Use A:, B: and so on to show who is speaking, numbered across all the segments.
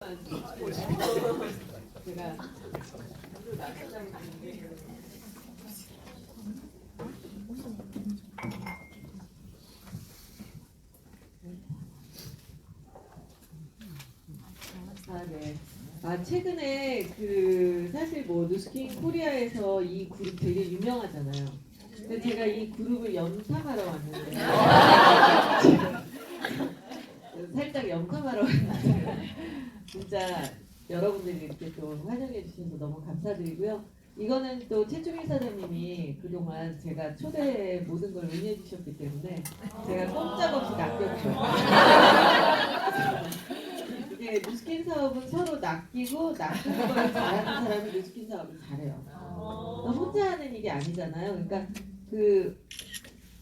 A: 하나만 제가 네. 최근에 사실 뭐 누스킨 코리아에서 이 그룹 되게 유명하잖아요. 근데 제가 이 그룹을 염탐하러 왔는데 살짝 염탐하러 왔는데 진짜 여러분들이 이렇게 또 환영해 주셔서 너무 감사드리고요. 이거는 또 최충일 사장님이 그동안 제가 초대 모든 걸 응해 주셨기 때문에 제가 꼼짝없이 낚였죠. 이게 누스킨 사업은 서로 낚이는 걸 잘하는 사람이 누스킨 사업을 잘해요. 혼자 하는 일이 아니잖아요. 그러니까 그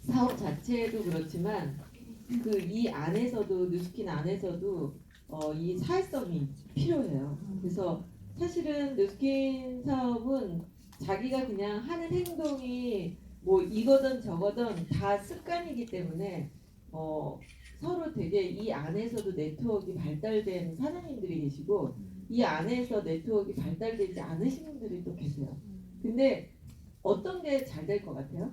A: 사업 자체도 그렇지만 이 안에서도 누스킨 안에서도 이 사회성이 필요해요. 그래서 사실은 누스킨 사업은 자기가 그냥 하는 행동이 뭐 이거든 저거든 다 습관이기 때문에 서로 되게 이 안에서도 네트워크가 발달된 사장님들이 계시고 이 안에서 네트워크가 발달되지 않으신 분들이 또 계세요. 근데 어떤 게 잘 될 것 같아요?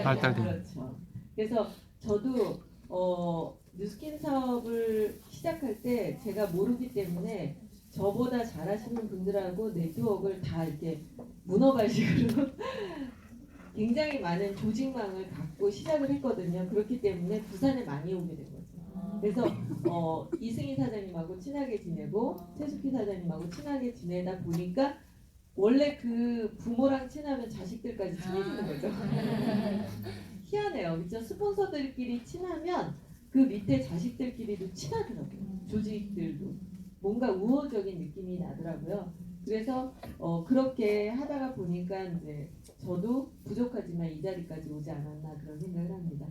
B: 발달된.
A: 그렇죠. 그래서 저도 뉴스킨 사업을 시작할 때 제가 모르기 때문에 저보다 잘하시는 분들하고 네트워크를 다 이렇게 문어발식으로 굉장히 많은 조직망을 갖고 시작을 했거든요. 그렇기 때문에 부산에 많이 오게 된 거죠. 그래서 이승희 사장님하고 친하게 지내고 최숙희 사장님하고 친하게 지내다 보니까 원래 그 부모랑 친하면 자식들까지 친해지는 거죠. 희한해요. 그렇죠? 스폰서들끼리 친하면 그 밑에 자식들끼리도 친하더라고요. 조직들도. 뭔가 우호적인 느낌이 나더라고요. 그래서 그렇게 하다가 보니까 이제 저도 부족하지만 이 자리까지 오지 않았나 그런 생각을 합니다.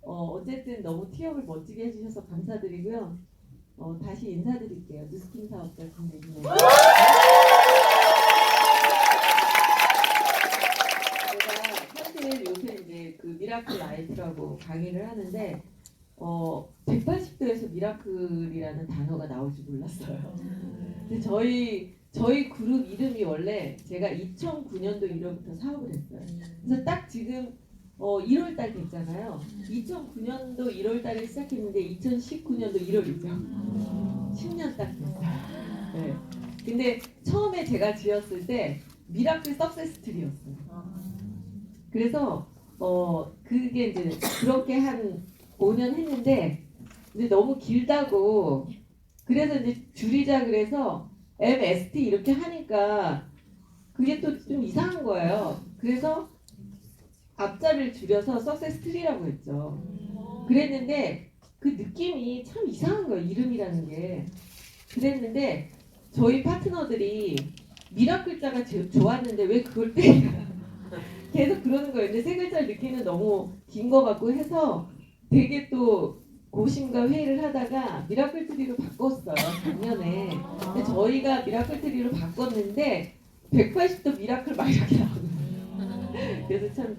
A: 어쨌든 너무 티업을 멋지게 해주셔서 감사드리고요. 다시 인사드릴게요. 뉴스킨 사업자 김예진입니다. 사실 요새 이제 그 미라클 라이프라고 강의를 하는데 180도에서 미라클이라는 단어가 나올 줄 몰랐어요. 근데 저희 그룹 이름이 원래 제가 2009년도 1월부터 사업을 했어요. 그래서 딱 지금 1월 달 됐잖아요. 2009년도 1월 달에 시작했는데 2019년도 1월이죠. 10년 딱 됐어요. 네. 근데 처음에 제가 지었을 때 미라클 석세스 트리였어요. 그래서 그게 이제 그렇게 한 5년 했는데 이제 너무 길다고 그래서 이제 줄이자 그래서 MST 이렇게 하니까 그게 또 좀 이상한 거예요. 그래서 앞자를 줄여서 석세스 트리라고 했죠. 그랬는데 그 느낌이 참 이상한 거예요. 이름이라는 게. 그랬는데 저희 파트너들이 미라클자가 좋았는데 왜 그걸 빼냐 계속 그러는 거예요. 근데 세 글자를 넣기는 너무 긴 거 같고 해서 되게 또 고심과 회의를 하다가 미라클 트리로 바꿨어요. 작년에. 근데 저희가 미라클 트리로 바꿨는데 180도 미라클 막 이렇게 나오는 그래서 참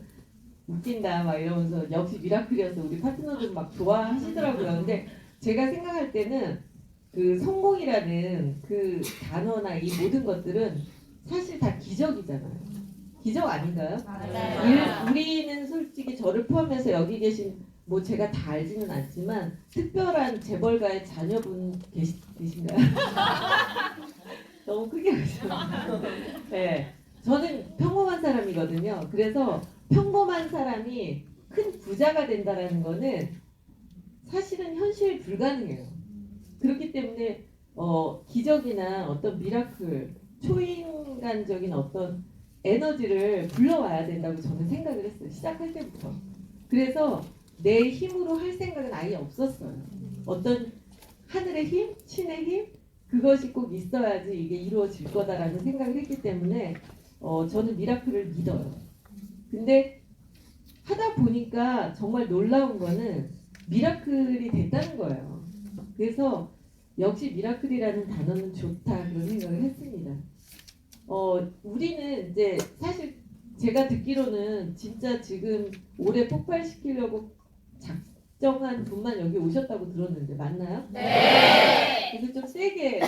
A: 웃긴다 막 이러면서 역시 미라클이어서 우리 파트너들 막 좋아하시더라고요. 근데 제가 생각할 때는 그 성공이라는 그 단어나 이 모든 것들은 사실 다 기적이잖아요. 기적 아닌가요? 우리는 솔직히 저를 포함해서 여기 계신 뭐 제가 다 알지는 않지만 특별한 재벌가의 자녀분 계신가요? 너무 크게 하죠. 네, 저는 평범한 사람이거든요. 그래서 평범한 사람이 큰 부자가 된다라는 거는 사실은 현실 불가능해요. 그렇기 때문에 기적이나 어떤 미라클, 초인간적인 어떤 에너지를 불러와야 된다고 저는 생각을 했어요. 시작할 때부터. 그래서 내 힘으로 할 생각은 아예 없었어요. 어떤 하늘의 힘, 신의 힘 그것이 꼭 있어야지 이게 이루어질 거다라는 생각을 했기 때문에 저는 미라클을 믿어요. 근데 하다 보니까 정말 놀라운 거는 미라클이 됐다는 거예요. 그래서 역시 미라클이라는 단어는 좋다 그런 생각을 했습니다. 우리는 이제 사실 제가 듣기로는 진짜 지금 올해 폭발시키려고 특정한 분만 여기 오셨다고 들었는데 맞나요? 네. 그래서 좀 세게.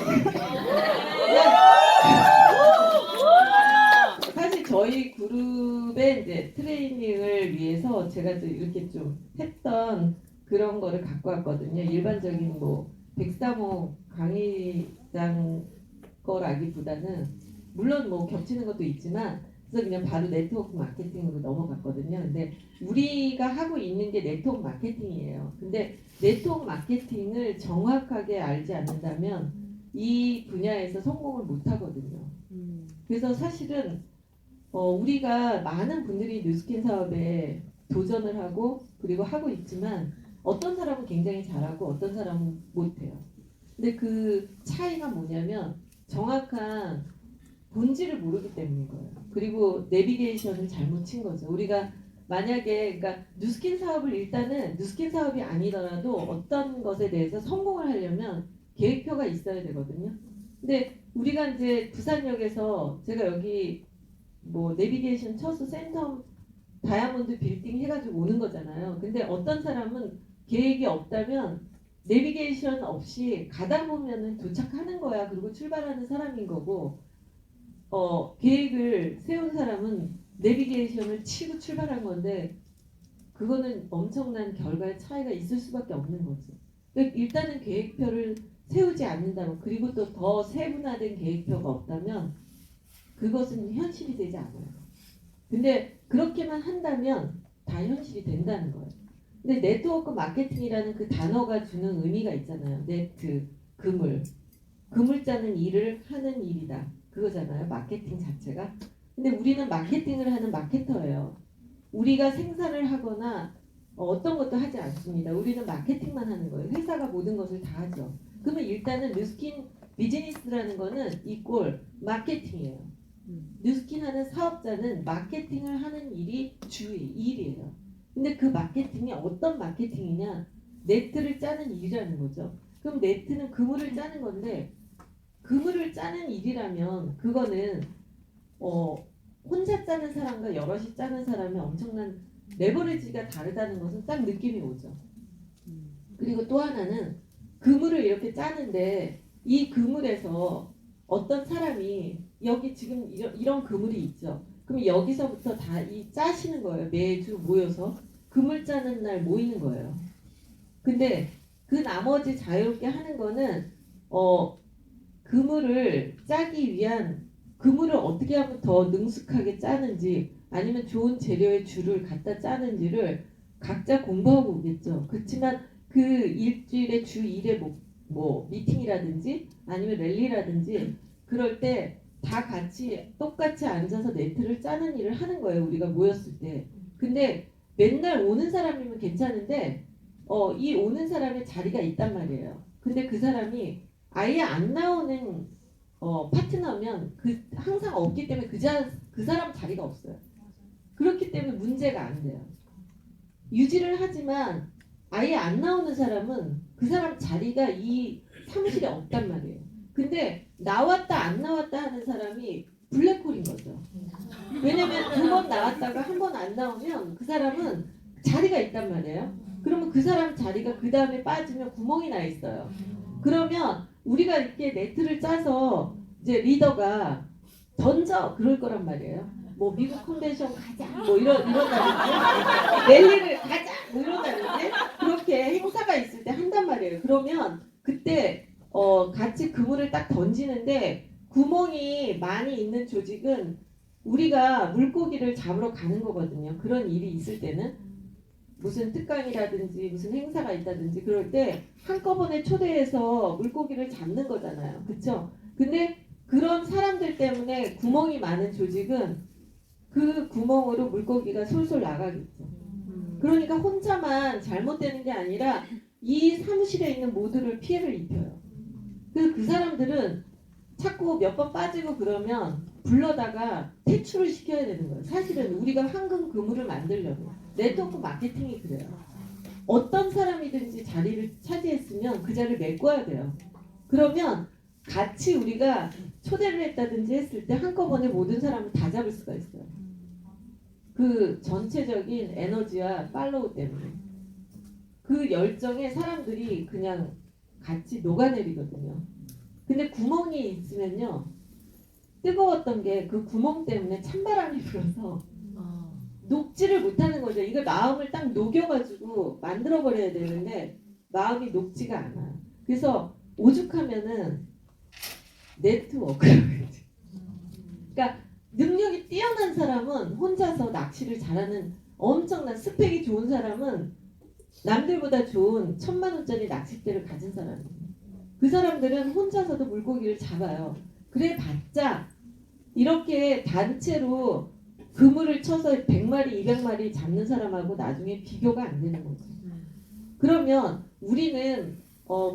A: 사실 저희 그룹의 이제 트레이닝을 위해서 제가 또 이렇게 좀 했던 그런 거를 갖고 왔거든요. 일반적인 뭐 백사모 강의장 거라기보다는 물론 뭐 겹치는 것도 있지만 그래서 그냥 바로 네트워크 마케팅으로 넘어갔거든요. 근데 우리가 하고 있는 게 네트워크 마케팅이에요. 근데 네트워크 마케팅을 정확하게 알지 않는다면 이 분야에서 성공을 못 하거든요. 그래서 사실은 우리가 많은 분들이 뉴스킨 사업에 도전을 하고 그리고 하고 있지만 어떤 사람은 굉장히 잘하고 어떤 사람은 못해요. 근데 그 차이가 뭐냐면 정확한 본질을 모르기 때문인 거예요. 그리고 내비게이션을 잘못 친 거죠. 우리가 만약에 그러니까 뉴스킨 사업을 일단은 뉴스킨 사업이 아니더라도 어떤 것에 대해서 성공을 하려면 계획표가 있어야 되거든요. 근데 우리가 이제 부산역에서 제가 여기 뭐 내비게이션 쳐서 센텀 다이아몬드 빌딩 해가지고 오는 거잖아요. 근데 어떤 사람은 계획이 없다면 내비게이션 없이 가다 보면은 도착하는 거야. 그리고 출발하는 사람인 거고 계획을 세운 사람은 내비게이션을 치고 출발한 건데 그거는 엄청난 결과의 차이가 있을 수밖에 없는 거죠. 그러니까 일단은 계획표를 세우지 않는다면 그리고 또 더 세분화된 계획표가 없다면 그것은 현실이 되지 않아요. 근데 그렇게만 한다면 다 현실이 된다는 거예요. 근데 네트워크 마케팅이라는 그 단어가 주는 의미가 있잖아요. 네트, 그물. 그물자는 일을 하는 일이다. 그거잖아요. 마케팅 자체가. 근데 우리는 마케팅을 하는 마케터예요. 우리가 생산을 하거나 어떤 것도 하지 않습니다. 우리는 마케팅만 하는 거예요. 회사가 모든 것을 다 하죠. 그러면 일단은 뉴스킨 비즈니스라는 거는 이꼴 마케팅이에요. 뉴스킨 하는 사업자는 마케팅을 하는 일이 일이에요. 근데 그 마케팅이 어떤 마케팅이냐? 네트를 짜는 일이라는 거죠. 그럼 네트는 그물을 짜는 건데 그물을 짜는 일이라면 그거는 혼자 짜는 사람과 여럿이 짜는 사람의 엄청난 레버리지가 다르다는 것은 딱 느낌이 오죠. 그리고 또 하나는 그물을 이렇게 짜는데 이 그물에서 어떤 사람이 여기 지금 이런 그물이 있죠. 그럼 여기서부터 다 이 짜시는 거예요. 매주 모여서 그물 짜는 날 모이는 거예요. 근데 그 나머지 자유롭게 하는 거는 그물을 짜기 위한 그물을 어떻게 하면 더 능숙하게 짜는지 아니면 좋은 재료의 줄을 갖다 짜는지를 각자 공부하고 오겠죠. 그렇지만 그 일주일에 주 1회 뭐 미팅이라든지 아니면 랠리라든지 그럴 때 다 같이 똑같이 앉아서 네트를 짜는 일을 하는 거예요. 우리가 모였을 때. 근데 맨날 오는 사람이면 괜찮은데 이 오는 사람의 자리가 있단 말이에요. 근데 그 사람이 아예 안 나오는 파트너면 항상 없기 때문에 그 사람 자리가 없어요. 그렇기 때문에 문제가 안 돼요. 유지를 하지만 아예 안 나오는 사람은 그 사람 자리가 이 사무실에 없단 말이에요. 근데 나왔다 안 나왔다 하는 사람이 블랙홀인 거죠. 왜냐면 2번 나왔다가 한 번 안 나오면 그 사람은 자리가 있단 말이에요. 그러면 그 사람 자리가 그 다음에 빠지면 구멍이 나 있어요. 그러면 우리가 이렇게 네트를 짜서 이제 리더가 던져 그럴 거란 말이에요. 뭐 미국 컨벤션 가자 뭐 이런다든지 랠리를 가자 뭐 이런다든지 그렇게 행사가 있을 때 한단 말이에요. 그러면 그때 같이 그물을 딱 던지는데 구멍이 많이 있는 조직은 우리가 물고기를 잡으러 가는 거거든요. 그런 일이 있을 때는 무슨 특강이라든지 무슨 행사가 있다든지 그럴 때 한꺼번에 초대해서 물고기를 잡는 거잖아요. 그렇죠? 근데 그런 사람들 때문에 구멍이 많은 조직은 그 구멍으로 물고기가 솔솔 나가겠죠. 그러니까 혼자만 잘못되는 게 아니라 이 사무실에 있는 모두를 피해를 입혀요. 그래서 그 사람들은 자꾸 몇 번 빠지고 그러면 불러다가 퇴출을 시켜야 되는 거예요. 사실은 우리가 황금 그물을 만들려면 네트워크 마케팅이 그래요. 어떤 사람이든지 자리를 차지했으면 그 자리를 메꿔야 돼요. 그러면 같이 우리가 초대를 했다든지 했을 때 한꺼번에 모든 사람을 다 잡을 수가 있어요. 그 전체적인 에너지와 팔로우 때문에. 그 열정에 사람들이 그냥 같이 녹아내리거든요. 근데 구멍이 있으면요. 뜨거웠던 게 그 구멍 때문에 찬바람이 불어서 녹지를 못하는 거죠. 이걸 마음을 딱 녹여가지고 만들어버려야 되는데 마음이 녹지가 않아요. 그래서 오죽하면은 네트워크라고 그러지. 그러니까 능력이 뛰어난 사람은 혼자서 낚시를 잘하는 엄청난 스펙이 좋은 사람은 남들보다 좋은 1,000만 원짜리 낚싯대를 가진 사람이에요. 그 사람들은 혼자서도 물고기를 잡아요. 그래 봤자 이렇게 단체로 그물을 쳐서 100마리, 200마리 잡는 사람하고 나중에 비교가 안 되는 거죠. 그러면 우리는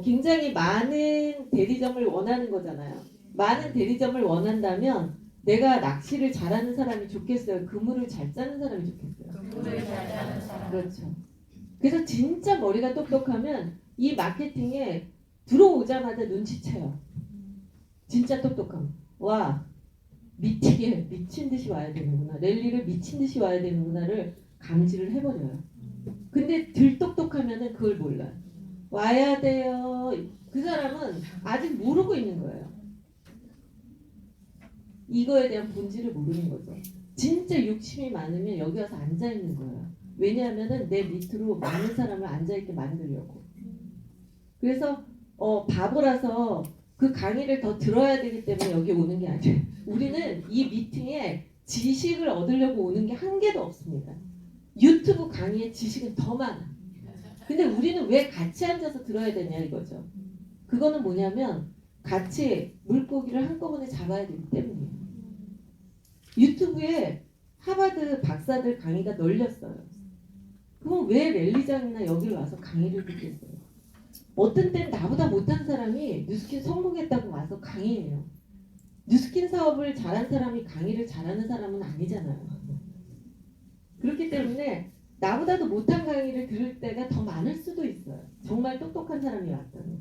A: 굉장히 많은 대리점을 원하는 거잖아요. 많은 대리점을 원한다면 내가 낚시를 잘하는 사람이 좋겠어요? 그물을 잘 짜는 사람이 좋겠어요?
C: 그물을 잘 짜는 사람.
A: 그렇죠. 그래서 진짜 머리가 똑똑하면 이 마케팅에 들어오자마자 눈치채요. 진짜 똑똑함. 와, 미치게 미친 듯이 와야 되는구나. 랠리를 미친 듯이 와야 되는구나를 감지를 해버려요. 근데 들 똑똑하면은 그걸 몰라요. 와야 돼요. 그 사람은 아직 모르고 있는 거예요. 이거에 대한 본질을 모르는 거죠. 진짜 욕심이 많으면 여기 와서 앉아 있는 거예요. 왜냐하면은 내 밑으로 많은 사람을 앉아 있게 만들려고. 그래서 바보라서 그 강의를 더 들어야 되기 때문에 여기 오는 게 아니에요. 우리는 이 미팅에 지식을 얻으려고 오는 게 한 개도 없습니다. 유튜브 강의에 지식은 더 많아. 근데 우리는 왜 같이 앉아서 들어야 되냐 이거죠. 그거는 뭐냐면 같이 물고기를 한꺼번에 잡아야 되기 때문이에요. 유튜브에 하버드 박사들 강의가 널렸어요. 그럼 왜 랠리장이나 여기를 와서 강의를 듣겠어요? 어떤 땐 나보다 못한 사람이 뉴스킨 성공했다고 와서 강의해요. 뉴스킨 사업을 잘한 사람이 강의를 잘하는 사람은 아니잖아요. 그렇기 때문에 나보다도 못한 강의를 들을 때가 더 많을 수도 있어요. 정말 똑똑한 사람이 왔다면.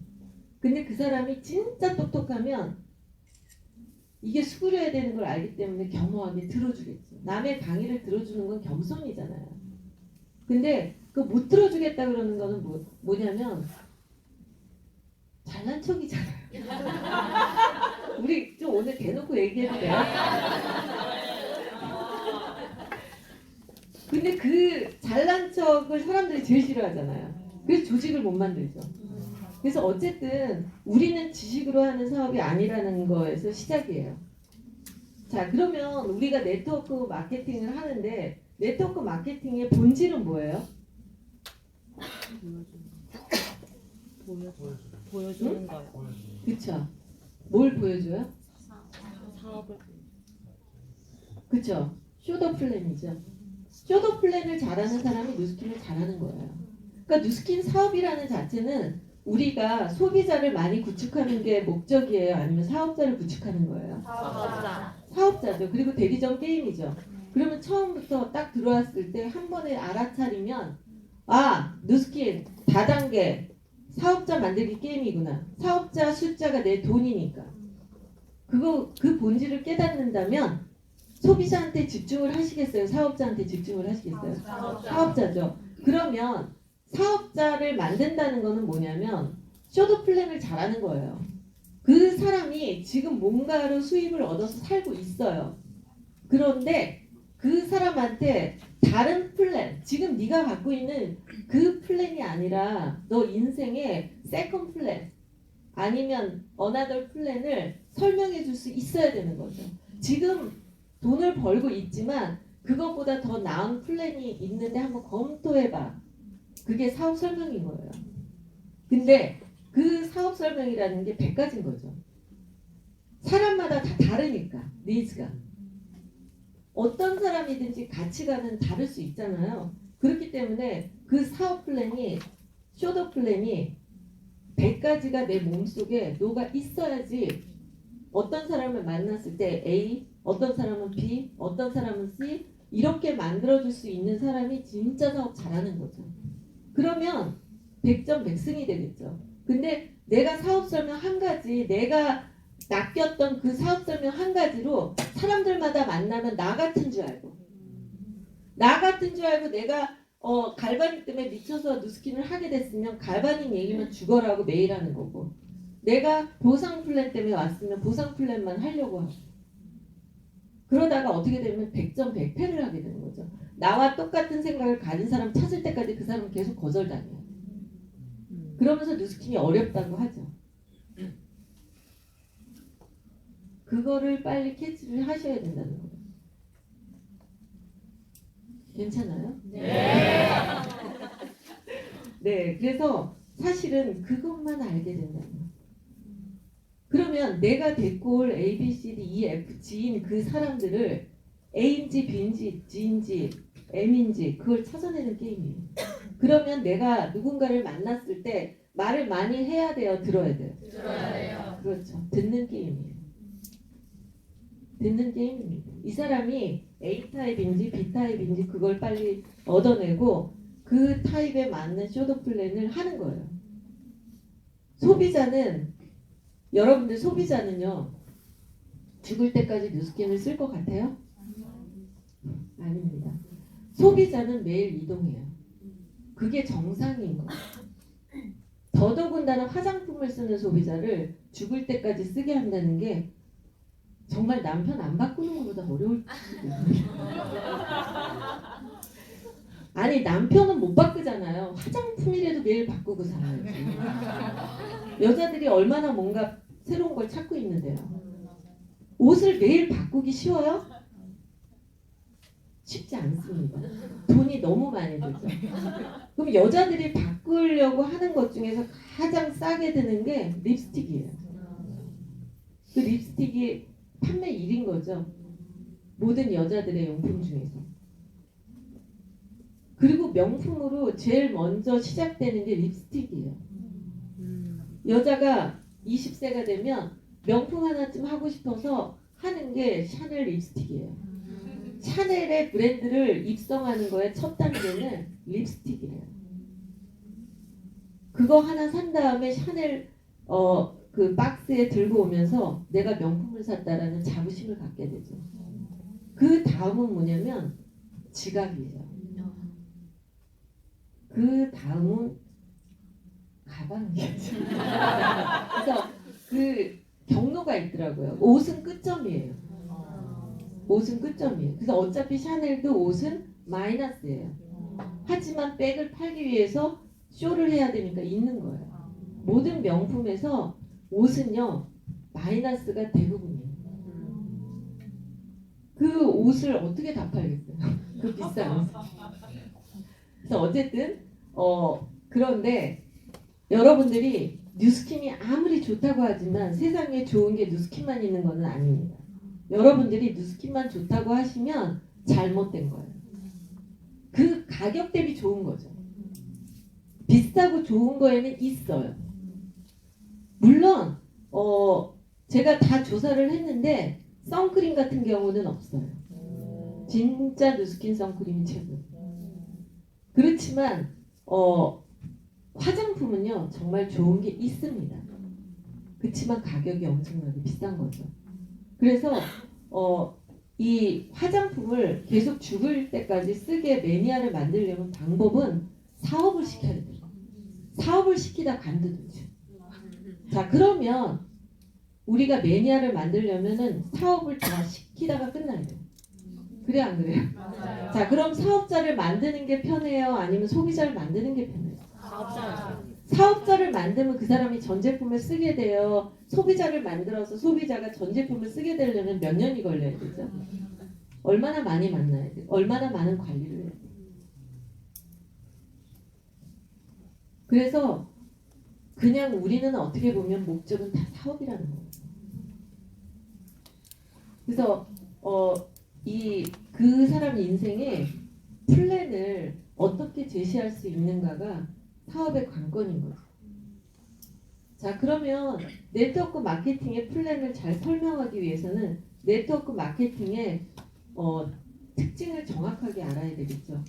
A: 근데 그 사람이 진짜 똑똑하면 이게 수그려야 되는 걸 알기 때문에 겸허하게 들어주겠죠. 남의 강의를 들어주는 건 겸손이잖아요. 근데 그 못 들어주겠다 그러는 거는 뭐냐면 잘난 척이잖아요. 우리 좀 오늘 대놓고 얘기해도 돼요? 근데 그 잘난 척을 사람들이 제일 싫어하잖아요. 그래서 조직을 못 만들죠. 그래서 어쨌든 우리는 지식으로 하는 사업이 아니라는 거에서 시작이에요. 자, 그러면 우리가 네트워크 마케팅을 하는데 네트워크 마케팅의 본질은 뭐예요?
C: 보여주는 거요.
A: 그쵸? 뭘 보여줘요?
C: 사업을.
A: 그쵸? 쇼더 플랜이죠. 쇼더 플랜을 잘하는 사람이 뉴스킨을 잘하는 거예요. 그러니까 뉴스킨 사업이라는 자체는 우리가 소비자를 많이 구축하는 게 목적이에요? 아니면 사업자를 구축하는 거예요?
C: 사업자.
A: 사업자죠. 그리고 대리점 게임이죠. 그러면 처음부터 딱 들어왔을 때 한 번에 알아차리면 아, 뉴스킨 다단계 사업자 만들기 게임이구나. 사업자 숫자가 내 돈이니까. 그 본질을 깨닫는다면 소비자한테 집중을 하시겠어요? 사업자한테 집중을 하시겠어요? 사업자죠. 그러면 사업자를 만든다는 거는 뭐냐면 쇼도 플랜을 잘하는 거예요. 그 사람이 지금 뭔가로 수입을 얻어서 살고 있어요. 그런데 그 사람한테 다른 플랜, 지금 네가 갖고 있는 그 플랜이 아니라 너 인생의 세컨 플랜 아니면 어나더 플랜을 설명해 줄 수 있어야 되는 거죠. 지금 돈을 벌고 있지만 그것보다 더 나은 플랜이 있는데 한번 검토해봐. 그게 사업 설명인 거예요. 근데 그 사업 설명이라는 게 100가지인 거죠. 사람마다 다 다르니까 니즈가. 어떤 사람이든지 가치관은 다를 수 있잖아요. 그렇기 때문에 그 사업 플랜이 쇼더 플랜이 100가지가 내 몸속에 녹아 있어야지 어떤 사람을 만났을 때 A, 어떤 사람은 B, 어떤 사람은 C 이렇게 만들어줄 수 있는 사람이 진짜 사업 잘하는 거죠. 그러면 100점 100승이 되겠죠. 근데 내가 사업 설명 한 가지, 내가 낚였던 그 사업 설명 한 가지로 사람들마다 만나면 나 같은 줄 알고 내가 갈바닉 때문에 미쳐서 누스킨을 하게 됐으면 갈바닉 얘기만 죽어라고 매일 하는 거고, 내가 보상 플랜 때문에 왔으면 보상 플랜만 하려고 하고, 그러다가 어떻게 되면 100점 100패를 하게 되는 거죠. 나와 똑같은 생각을 가진 사람 찾을 때까지 그 사람은 계속 거절당해요. 그러면서 누스킨이 어렵다고 하죠. 그거를 빨리 캐치를 하셔야 된다는 거예요. 괜찮아요?
C: 네.
A: 네, 그래서 사실은 그것만 알게 된다는 거예요. 그러면 내가 데리고 올 A, B, C, D, E, F, G인 그 사람들을 A인지 B인지 G인지 M인지 그걸 찾아내는 게임이에요. 그러면 내가 누군가를 만났을 때 말을 많이 해야 돼요? 들어야 돼요?
C: 들어야 돼요.
A: 그렇죠. 듣는 게임이에요. 듣는 게임입니다. 이 사람이 A타입인지 B타입인지 그걸 빨리 얻어내고 그 타입에 맞는 쇼도 플랜을 하는 거예요. 소비자는, 여러분들 소비자는요, 죽을 때까지 뉴스킨을 쓸 것 같아요? 아닙니다. 소비자는 매일 이동해요. 그게 정상인 거예요. 더더군다나 화장품을 쓰는 소비자를 죽을 때까지 쓰게 한다는 게 정말 남편 안 바꾸는 것보다 어려울 수도 있어요. 아니, 남편은 못 바꾸잖아요. 화장품이라도 매일 바꾸고 살아야지. 여자들이 얼마나 뭔가 새로운 걸 찾고 있는데요. 옷을 매일 바꾸기 쉬워요? 쉽지 않습니다. 돈이 너무 많이 들죠. 그럼 여자들이 바꾸려고 하는 것 중에서 가장 싸게 드는 게 립스틱이에요. 그 립스틱이 판매 1인 거죠. 모든 여자들의 용품 중에서. 그리고 명품으로 제일 먼저 시작되는 게 립스틱이에요. 여자가 20세가 되면 명품 하나쯤 하고 싶어서 하는 게 샤넬 립스틱이에요. 샤넬의 브랜드를 입성하는 거에 첫 단계는 립스틱이에요. 그거 하나 산 다음에 샤넬 그 박스에 들고 오면서 내가 명품을 샀다라는 자부심을 갖게 되죠. 그 다음은 뭐냐면 지갑이에요. 그 다음은 가방이에요. 그래서 그 경로가 있더라고요. 옷은 끝점이에요. 옷은 끝점이에요. 그래서 어차피 샤넬도 옷은 마이너스예요. 하지만 백을 팔기 위해서 쇼를 해야 되니까 있는 거예요. 모든 명품에서 옷은요 마이너스가 대부분이에요. 그 옷을 어떻게 다 팔겠어요? 그 비싼 옷. 그래서 어쨌든 그런데 여러분들이 뉴스킨이 아무리 좋다고 하지만 세상에 좋은 게 뉴스킨만 있는 것은 아닙니다. 여러분들이 뉴스킨만 좋다고 하시면 잘못된 거예요. 그 가격 대비 좋은 거죠. 비싸고 좋은 거에는 있어요. 물론 제가 다 조사를 했는데 선크림 같은 경우는 없어요. 진짜 뉴스킨 선크림이 최고. 그렇지만 화장품은요 정말 좋은 게 있습니다. 그렇지만 가격이 엄청나게 비싼 거죠. 그래서 이 화장품을 계속 죽을 때까지 쓰게 매니아를 만들려면 방법은 사업을 시켜야 돼요. 사업을 시키다 간두든지. 자, 그러면 우리가 매니아를 만들려면은 사업을 다 시키다가 끝나야 돼요. 그래 안 그래요?
C: 맞아요.
A: 자, 그럼 사업자를 만드는 게 편해요? 아니면 소비자를 만드는 게 편해요? 사업자를 만들면 그 사람이 전 제품을 쓰게 돼요. 소비자를 만들어서 소비자가 전 제품을 쓰게 되려면 몇 년이 걸려야 되죠? 얼마나 많이 만나야 돼요? 얼마나 많은 관리를 해야 돼요? 그래서 그냥 우리는 어떻게 보면 목적은 다 사업이라는 거예요. 그래서 그 사람 인생의 플랜을 어떻게 제시할 수 있는가가 사업의 관건인 거죠. 자, 그러면 네트워크 마케팅의 플랜을 잘 설명하기 위해서는 네트워크 마케팅의 특징을 정확하게 알아야 되겠죠.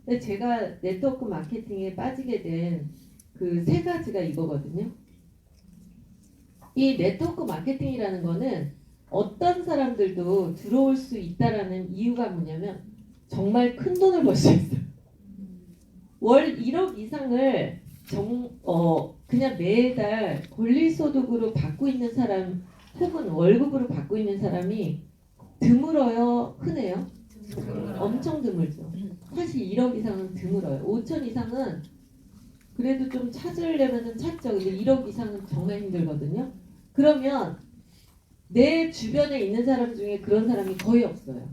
A: 근데 제가 네트워크 마케팅에 빠지게 된 그 세 가지가 이거거든요. 이 네트워크 마케팅이라는 거는 어떤 사람들도 들어올 수 있다라는 이유가 뭐냐면 정말 큰 돈을 벌 수 있어요. 월 1억 이상을 그냥 매달 권리소득으로 받고 있는 사람 혹은 월급으로 받고 있는 사람이 드물어요? 흔해요? 엄청 드물죠. 사실 1억 이상은 드물어요. 5천 이상은 그래도 좀 찾으려면 찾죠. 근데 1억 이상은 정말 힘들거든요. 그러면 내 주변에 있는 사람 중에 그런 사람이 거의 없어요.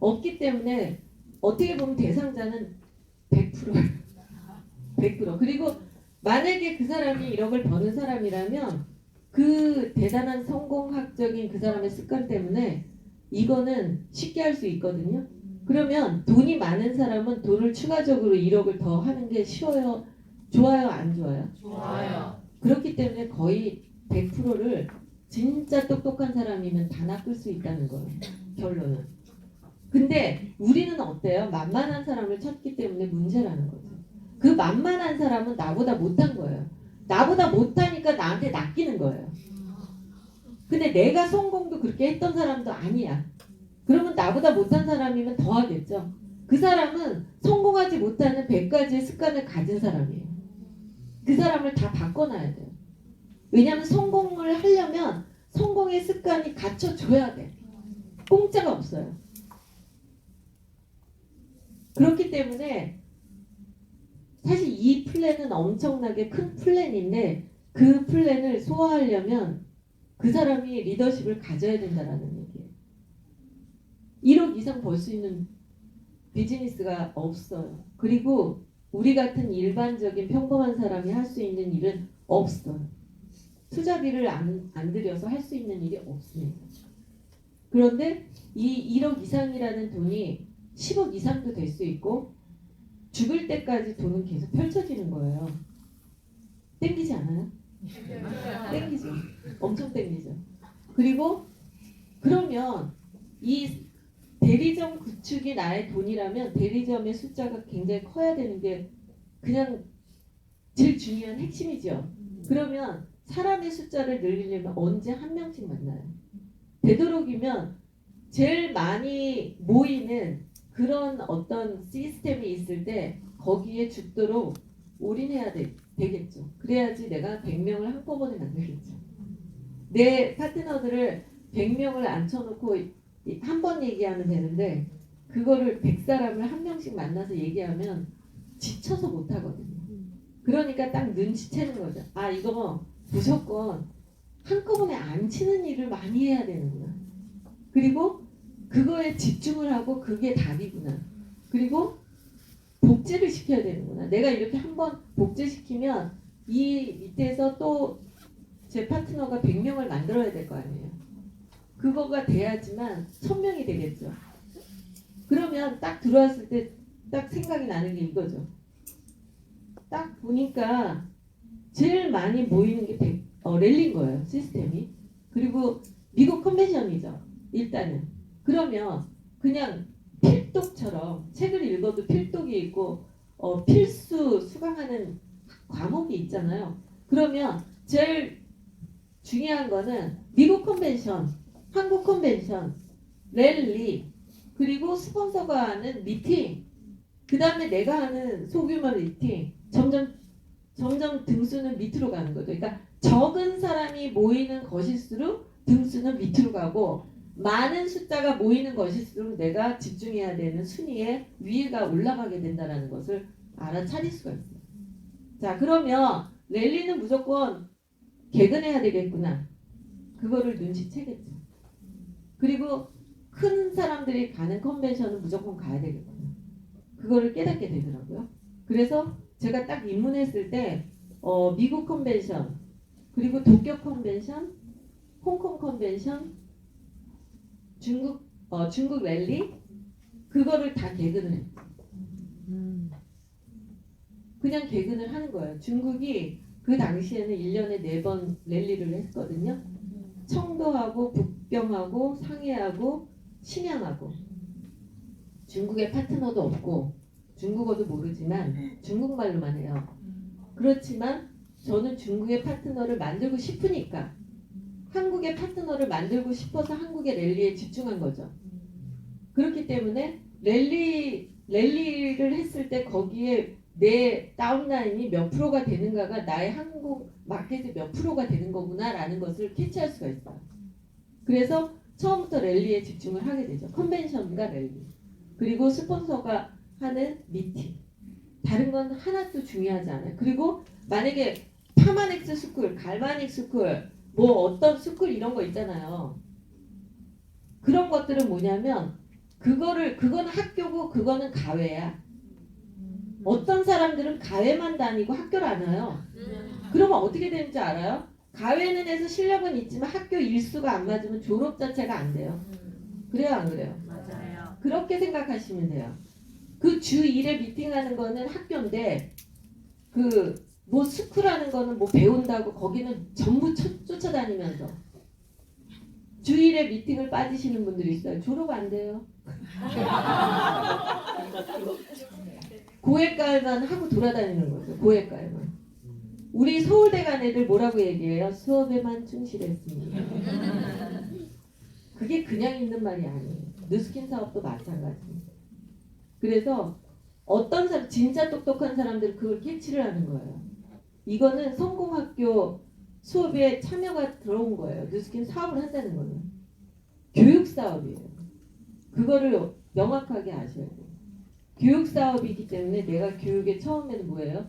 A: 없기 때문에 어떻게 보면 대상자는 100%예요. 100%. 그리고 만약에 그 사람이 1억을 버는 사람이라면 그 대단한 성공학적인 그 사람의 습관 때문에 이거는 쉽게 할 수 있거든요. 그러면 돈이 많은 사람은 돈을 추가적으로 1억을 더 하는 게 쉬워요? 좋아요? 안 좋아요?
C: 좋아요.
A: 그렇기 때문에 거의 100%를 진짜 똑똑한 사람이면 다 낚을 수 있다는 거예요. 결론은. 근데 우리는 어때요? 만만한 사람을 찾기 때문에 문제라는 거죠. 그 만만한 사람은 나보다 못한 거예요. 나보다 못하니까 나한테 낚이는 거예요. 근데 내가 성공도 그렇게 했던 사람도 아니야. 그러면 나보다 못한 사람이면 더 하겠죠. 그 사람은 성공하지 못하는 100가지의 습관을 가진 사람이에요. 그 사람을 다 바꿔놔야 돼요. 왜냐하면 성공을 하려면 성공의 습관이 갖춰줘야 돼. 공짜가 없어요. 그렇기 때문에 사실 이 플랜은 엄청나게 큰 플랜인데 그 플랜을 소화하려면 그 사람이 리더십을 가져야 된다는 얘기예요. 1억 이상 벌 수 있는 비즈니스가 없어요. 그리고 우리 같은 일반적인 평범한 사람이 할 수 있는 일은 없어요. 투자비를 안 들여서 할 수 있는 일이 없습니다. 그런데 이 1억 이상이라는 돈이 10억 이상도 될 수 있고 죽을 때까지 돈은 계속 펼쳐지는 거예요. 땡기지 않아요? 땡기죠. 엄청 땡기죠. 그리고 그러면 이 대리점 구축이 나의 돈이라면 대리점의 숫자가 굉장히 커야 되는 게 그냥 제일 중요한 핵심이죠. 그러면 사람의 숫자를 늘리려면 언제 한 명씩 만나요? 되도록이면 제일 많이 모이는 그런 어떤 시스템이 있을 때 거기에 죽도록 올인해야 되겠죠. 그래야지 내가 100명을 한꺼번에 만들겠죠. 내 파트너들을 100명을 앉혀놓고 한 번 얘기하면 되는데 그거를 100사람을 한 명씩 만나서 얘기하면 지쳐서 못하거든요. 그러니까 딱 눈치채는 거죠. 아 이거 무조건 한꺼번에 안 치는 일을 많이 해야 되는구나. 그리고 그거에 집중을 하고 그게 답이구나. 그리고 복제를 시켜야 되는구나. 내가 이렇게 한번 복제시키면 이 밑에서 또 제 파트너가 100명을 만들어야 될 거 아니에요. 그거가 돼야지만 1000명이 되겠죠. 그러면 딱 들어왔을 때 딱 생각이 나는 게 이거죠. 딱 보니까 제일 많이 모이는 게 랠리인 거예요. 시스템이. 그리고 미국 컨벤션이죠. 일단은. 그러면 그냥 필독처럼 책을 읽어도 필독이 있고 필수 수강하는 과목이 있잖아요. 그러면 제일 중요한 거는 미국 컨벤션, 한국 컨벤션, 랠리, 그리고 스폰서가 하는 미팅, 그 다음에 내가 하는 소규모 미팅, 점점 등수는 밑으로 가는 거죠. 그러니까 적은 사람이 모이는 것일수록 등수는 밑으로 가고 많은 숫자가 모이는 것일수록 내가 집중해야 되는 순위에 위에가 올라가게 된다는 것을 알아차릴 수가 있어요. 자, 그러면 랠리는 무조건 개근해야 되겠구나. 그거를 눈치채겠죠. 그리고 큰 사람들이 가는 컨벤션은 무조건 가야 되겠구나. 그거를 깨닫게 되더라고요. 그래서 제가 딱 입문했을 때 미국 컨벤션, 그리고 도쿄 컨벤션, 홍콩 컨벤션, 중국 랠리, 그거를 다 개근을 했죠. 그냥 개근을 하는 거예요. 중국이 그 당시에는 1년에 4번 랠리를 했거든요. 청도하고 북경하고 상해하고 심양하고. 중국에 파트너도 없고 중국어도 모르지만 중국말로만 해요. 그렇지만 저는 중국의 파트너를 만들고 싶으니까 한국의 파트너를 만들고 싶어서 한국의 랠리에 집중한 거죠. 그렇기 때문에 랠리를 했을 때 거기에 내 다운라인이 몇 프로가 되는가가 나의 한국 마켓의 몇 프로가 되는 거구나라는 것을 캐치할 수가 있어요. 그래서 처음부터 랠리에 집중을 하게 되죠. 컨벤션과 랠리. 그리고 스폰서가 하는 미팅. 다른 건 하나도 중요하지 않아요. 그리고 만약에 파마넥스 스쿨, 갈바닉 스쿨, 뭐 어떤 스쿨 이런 거 있잖아요. 그런 것들은 뭐냐면 그거는 학교고 그거는 가외야. 어떤 사람들은 가외만 다니고 학교를 안 와요. 그러면 어떻게 되는지 알아요? 가외는 해서 실력은 있지만 학교 일수가 안 맞으면 졸업 자체가 안 돼요. 그래요, 안 그래요?
C: 맞아요.
A: 그렇게 생각하시면 돼요. 그 주 1회 미팅하는 거는 학교인데 그 뭐 스쿨하는 거는 뭐 배운다고 거기는 전부 쫓아다니면서 주 1회 미팅을 빠지시는 분들이 있어요. 졸업 안 돼요. 고액가에만 하고 돌아다니는 거죠. 고액가에만. 우리 서울대 간 애들 뭐라고 얘기해요? 수업에만 충실했습니다. 그게 그냥 있는 말이 아니에요. 뉴스킨 사업도 마찬가지입니다. 그래서 어떤 사람, 진짜 똑똑한 사람들은 그걸 캐치를 하는 거예요. 이거는 성공학교 수업에 참여가 들어온 거예요. 뉴스킨 사업을 한다는 거는. 교육 사업이에요. 그거를 명확하게 아셔야 돼요. 교육 사업이기 때문에 내가 교육의 처음에는 뭐예요?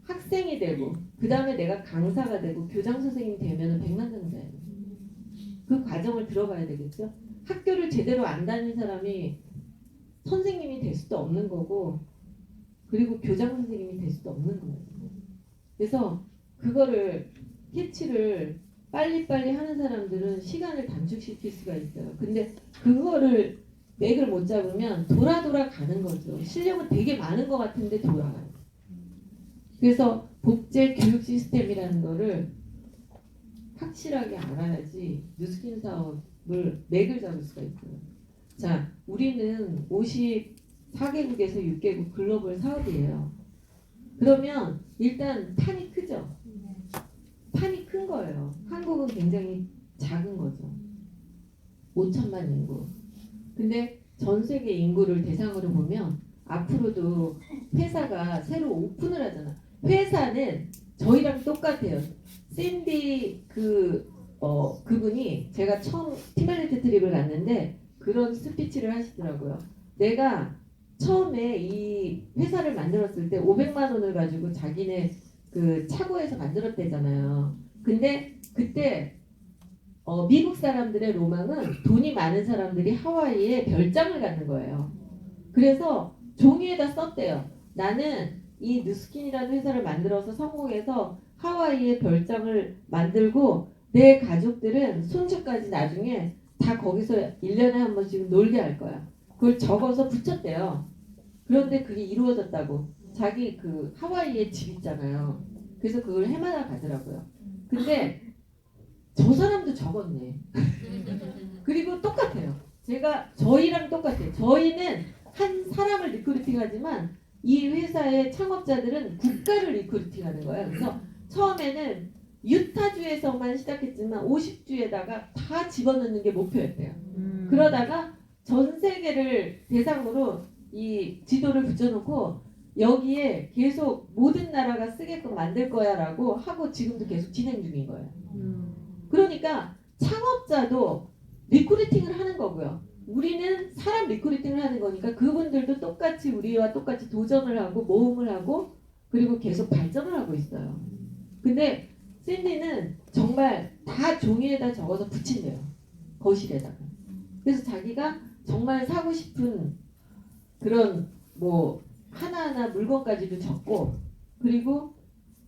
A: 학생이 되고 그 다음에 내가 강사가 되고 교장 선생님이 되면 백만장자예요. 그 과정을 들어가야 되겠죠. 학교를 제대로 안 다닌 사람이 선생님이 될 수도 없는 거고 그리고 교장 선생님이 될 수도 없는 거예요. 그래서 그거를 캐치를 빨리빨리 하는 사람들은 시간을 단축시킬 수가 있어요. 근데 그거를 맥을 못 잡으면 돌아 가는 거죠. 실력은 되게 많은 것 같은데 돌아가요. 그래서 복제 교육 시스템이라는 거를 확실하게 알아야지 뉴스킨 사업을 맥을 잡을 수가 있어요. 자, 우리는 54개국에서 6개국 글로벌 사업이에요. 그러면 일단 판이 크죠? 판이 큰 거예요. 한국은 굉장히 작은 거죠. 5천만 인구. 근데 전 세계 인구를 대상으로 보면 앞으로도 회사가 새로 오픈을 하잖아. 회사는 저희랑 똑같아요. 샌디 그분이 제가 처음 티말리트 트립을 갔는데 그런 스피치를 하시더라고요. 내가 처음에 이 회사를 만들었을 때 500만 원을 가지고 자기네 그 차고에서 만들었대잖아요. 근데 그때 미국 사람들의 로망은 돈이 많은 사람들이 하와이에 별장을 갖는 거예요. 그래서 종이에다 썼대요. 나는 이 뉴스킨이라는 회사를 만들어서 성공해서 하와이에 별장을 만들고 내 가족들은 손주까지 나중에 다 거기서 1년에 한 번씩 놀게 할 거야. 그걸 적어서 붙였대요. 그런데 그게 이루어졌다고. 자기 그 하와이에 집 있잖아요. 그래서 그걸 해마다 가더라고요. 근데 저 사람도 적었네. 그리고 똑같아요. 저희랑 똑같아요. 저희는 한 사람을 리크루팅하지만 이 회사의 창업자들은 국가를 리크루팅하는 거예요. 그래서 처음에는 유타주에서만 시작했지만 50주에다가 다 집어넣는 게 목표였대요. 그러다가 전 세계를 대상으로 이 지도를 붙여놓고 여기에 계속 모든 나라가 쓰게끔 만들 거야라고 하고 지금도 계속 진행 중인 거예요. 그러니까 창업자도 리크루팅을 하는 거고요. 우리는 사람 리크루팅을 하는 거니까 그분들도 똑같이 우리와 똑같이 도전을 하고 모험을 하고 그리고 계속 발전을 하고 있어요. 근데 샌디는 정말 다 종이에다 적어서 붙인대요. 거실에다가. 그래서 자기가 정말 사고 싶은 그런 뭐 하나하나 물건까지도 적고 그리고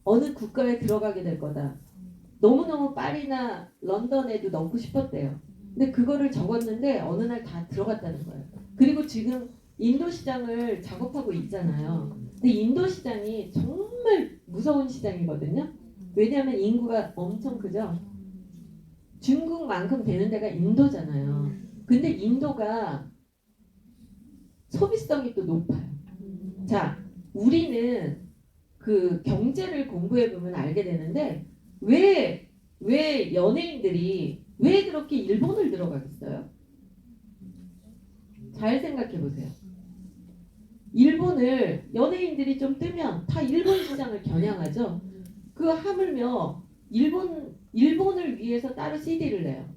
A: 어느 국가에 들어가게 될 거다. 너무너무 파리나 런던에도 넣고 싶었대요. 근데 그거를 적었는데 어느 날 다 들어갔다는 거예요. 그리고 지금 인도 시장을 작업하고 있잖아요. 근데 인도 시장이 정말 무서운 시장이거든요. 왜냐하면 인구가 엄청 크죠. 중국만큼 되는 데가 인도잖아요. 근데 인도가 소비성이 또 높아요. 자, 우리는 그 경제를 공부해 보면 알게 되는데 왜 연예인들이 왜 그렇게 일본을 들어가겠어요? 잘 생각해 보세요. 일본을 연예인들이 좀 뜨면 다 일본 시장을 겨냥하죠. 그 하물며 일본을 위해서 따로 CD를 내요.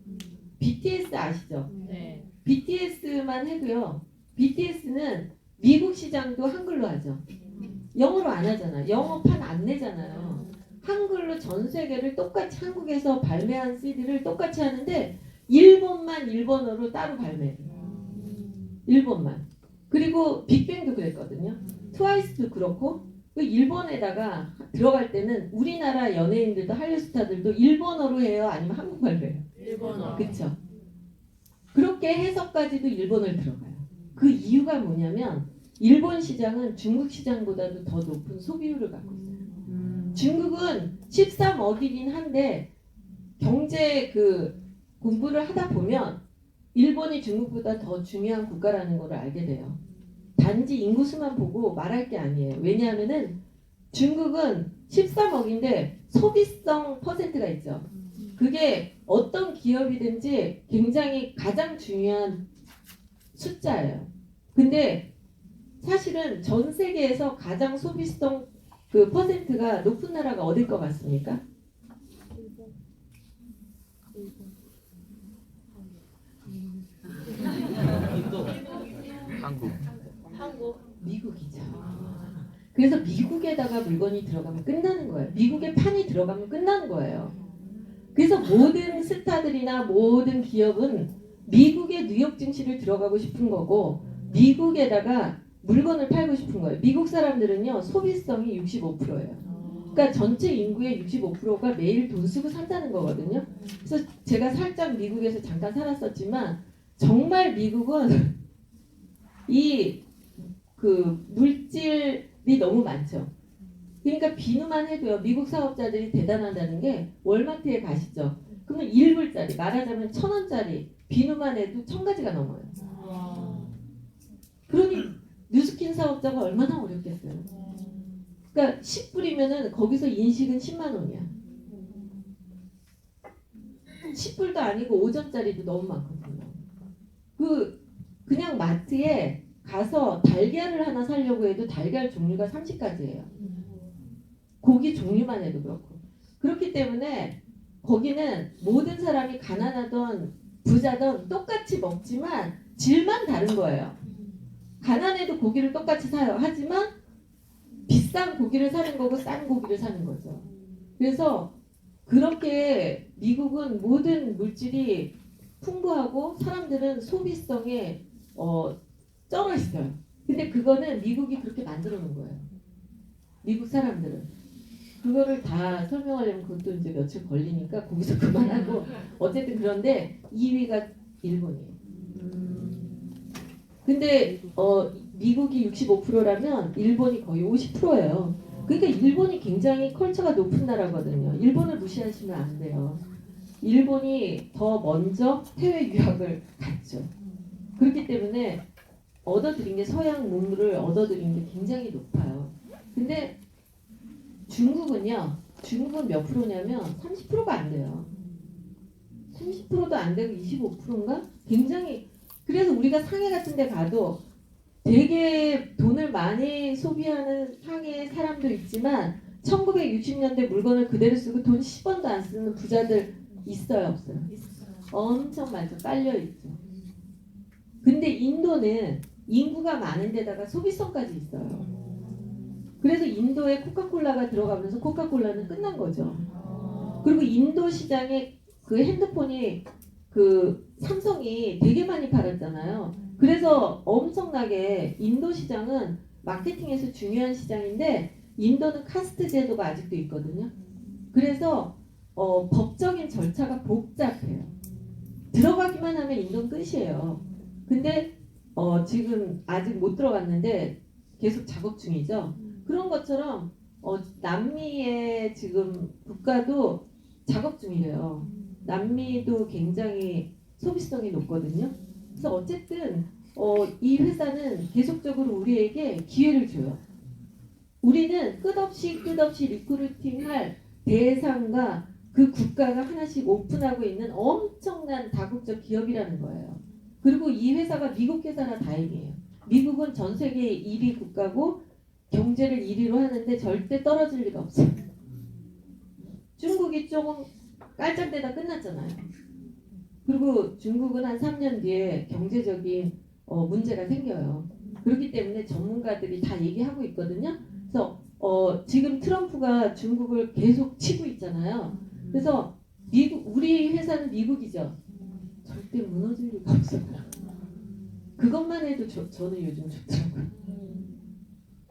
A: BTS 아시죠?
C: 네.
A: BTS만 해도요. BTS는 미국 시장도 한글로 하죠. 영어로 안 하잖아. 영어판 안 내잖아요. 한글로 전 세계를 똑같이 한국에서 발매한 CD를 똑같이 하는데 일본만 일본어로 따로 발매해요. 일본만. 그리고 빅뱅도 그랬거든요. 트와이스도 그렇고 그 일본에다가 들어갈 때는 우리나라 연예인들도 한류 스타들도 일본어로 해요? 아니면 한국말로 해요?
C: 일본어.
A: 그쵸? 그렇게 해석까지도 일본을 들어가요. 그 이유가 뭐냐면 일본 시장은 중국 시장보다도 더 높은 소비율을 갖고 있어요. 중국은 13억이긴 한데 경제 그 공부를 하다 보면 일본이 중국보다 더 중요한 국가라는 걸 알게 돼요. 단지 인구수만 보고 말할 게 아니에요. 왜냐하면은 중국은 13억인데 소비성 퍼센트가 있죠. 그게 어떤 기업이든지 굉장히 가장 중요한 숫자예요. 근데 사실은 전 세계에서 가장 소비성 그 퍼센트가 높은 나라가 어딜 것 같습니까?
B: 한국.
A: 미국이죠. 그래서 미국에다가 물건이 들어가면 끝나는 거예요. 미국에 판이 들어가면 끝나는 거예요. 그래서 모든 스타들이나 모든 기업은 미국의 뉴욕 증시를 들어가고 싶은 거고 미국에다가 물건을 팔고 싶은 거예요. 미국 사람들은요 소비성이 65%예요. 그러니까 전체 인구의 65%가 매일 돈 쓰고 산다는 거거든요. 그래서 제가 살짝 미국에서 잠깐 살았었지만 정말 미국은 이 그 물질이 너무 많죠. 그러니까 비누만 해도요. 미국 사업자들이 대단하다는 게 월마트에 가시죠. 그러면 1불짜리 말하자면 1,000원짜리 비누만 해도 1,000가지가 넘어요. 그러니 뉴스킨 사업자가 얼마나 어렵겠어요. 그러니까 10불이면은 거기서 인식은 10만 원이야. 10불도 아니고 5점짜리도 너무 많거든요. 그냥 마트에 가서 달걀을 하나 사려고 해도 달걀 종류가 30가지예요. 고기 종류만 해도 그렇고. 그렇기 때문에 거기는 모든 사람이 가난하던 부자던 똑같이 먹지만 질만 다른 거예요. 가난해도 고기를 똑같이 사요. 하지만 비싼 고기를 사는 거고 싼 고기를 사는 거죠. 그래서 그렇게 미국은 모든 물질이 풍부하고 사람들은 소비성에 쩔어 있어요. 근데 그거는 미국이 그렇게 만들어 놓은 거예요. 미국 사람들은. 그거를 다 설명하려면 그것도 이제 며칠 걸리니까 거기서 그만하고 어쨌든 그런데 2위가 일본이에요. 근데 미국이 65%라면 일본이 거의 50%예요. 그러니까 일본이 굉장히 컬처가 높은 나라거든요. 일본을 무시하시면 안 돼요. 일본이 더 먼저 해외 유학을 갔죠. 그렇기 때문에 얻어들인 게 서양 문물을 얻어들인 게 굉장히 높아요. 근데 중국은요. 중국은 몇 프로냐면 30%가 안 돼요. 30%도 안 되고 25%인가? 굉장히 그래서 우리가 상해 같은 데 가도 되게 돈을 많이 소비하는 상해 사람도 있지만 1960년대 물건을 그대로 쓰고 돈 10원도 안 쓰는 부자들 있어요, 없어요? 엄청 많죠. 깔려 있죠. 근데 인도는 인구가 많은 데다가 소비성까지 있어요. 그래서 인도에 코카콜라가 들어가면서 코카콜라는 끝난 거죠. 그리고 인도 시장에 그 핸드폰이 그 삼성이 되게 많이 팔았잖아요. 그래서 엄청나게 인도 시장은 마케팅에서 중요한 시장인데 인도는 카스트 제도가 아직도 있거든요. 그래서 법적인 절차가 복잡해요. 들어가기만 하면 인도는 끝이에요. 근데 지금 아직 못 들어갔는데 계속 작업 중이죠. 그런 것처럼 남미의 지금 국가도 작업 중이래요. 남미도 굉장히 소비성이 높거든요. 그래서 어쨌든 이 회사는 계속적으로 우리에게 기회를 줘요. 우리는 끝없이 리크루팅할 대상과 그 국가가 하나씩 오픈하고 있는 엄청난 다국적 기업이라는 거예요. 그리고 이 회사가 미국 회사라 다행이에요. 미국은 전 세계 1위 국가고 경제를 1위로 하는데 절대 떨어질 리가 없어요. 중국이 조금 깔짝대다 끝났잖아요. 그리고 중국은 한 3년 뒤에 경제적인 문제가 생겨요. 그렇기 때문에 전문가들이 다 얘기하고 있거든요. 그래서 지금 트럼프가 중국을 계속 치고 있잖아요. 그래서 우리 회사는 미국이죠. 절대 무너질 리가 없어요. 그것만 해도 저는 요즘 좋더라고요.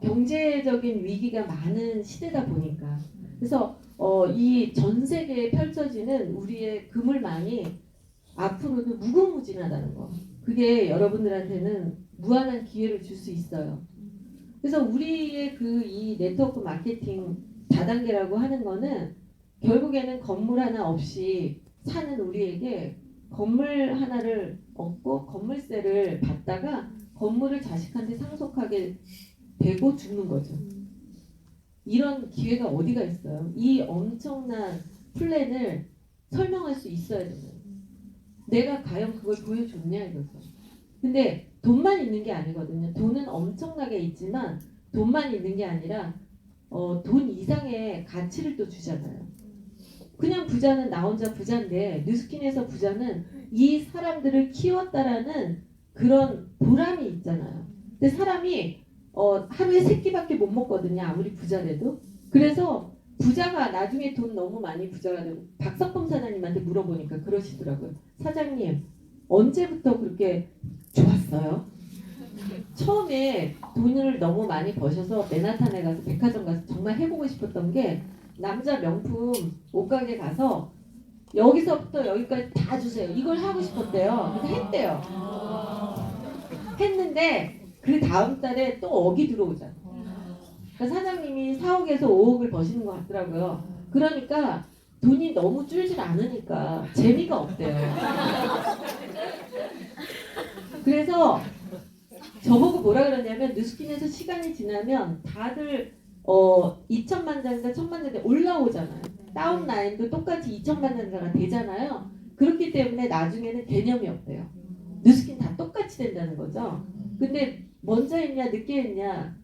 A: 경제적인 위기가 많은 시대다 보니까. 그래서 이 전 세계에 펼쳐지는 우리의 그물망이 앞으로도 무궁무진하다는 거. 그게 여러분들한테는 무한한 기회를 줄 수 있어요. 그래서 우리의 이 네트워크 마케팅 다단계라고 하는 거는 결국에는 건물 하나 없이 사는 우리에게 건물 하나를 얻고 건물세를 받다가 건물을 자식한테 상속하게 되고 죽는 거죠. 이런 기회가 어디가 있어요? 이 엄청난 플랜을 설명할 수 있어야 돼요. 내가 과연 그걸 보여줬냐 이거죠. 근데 돈만 있는 게 아니거든요. 돈은 엄청나게 있지만 돈만 있는 게 아니라 돈 이상의 가치를 또 주잖아요. 그냥 부자는 나 혼자 부자인데 뉴스킨에서 부자는 이 사람들을 키웠다라는 그런 보람이 있잖아요. 근데 사람이 하루에 3끼밖에 못 먹거든요. 아무리 부자래도. 그래서 부자가 나중에 돈 너무 많이 부자가 되고 박석범 사장님한테 물어보니까 그러시더라고요. 사장님 언제부터 그렇게 좋았어요? 처음에 돈을 너무 많이 버셔서 맨하탄에 가서 백화점 가서 정말 해보고 싶었던 게 남자 명품 옷가게 가서 여기서부터 여기까지 다 주세요. 이걸 하고 싶었대요. 그래서 했대요. 했는데 그 다음 달에 또 억이 들어오잖아. 그러니까 사장님이 4억에서 5억을 버시는 것 같더라고요. 그러니까 돈이 너무 줄질 않으니까 재미가 없대요. 그래서 저보고 뭐라 그러냐면 뉴스킨에서 시간이 지나면 다들 2천만 장자 1천만 장자 올라오잖아요. 다운라인도 똑같이 2천만 장자가 되잖아요. 그렇기 때문에 나중에는 개념이 없대요. 뉴스킨 다 똑같이 된다는 거죠. 근데 먼저 했냐 늦게 했냐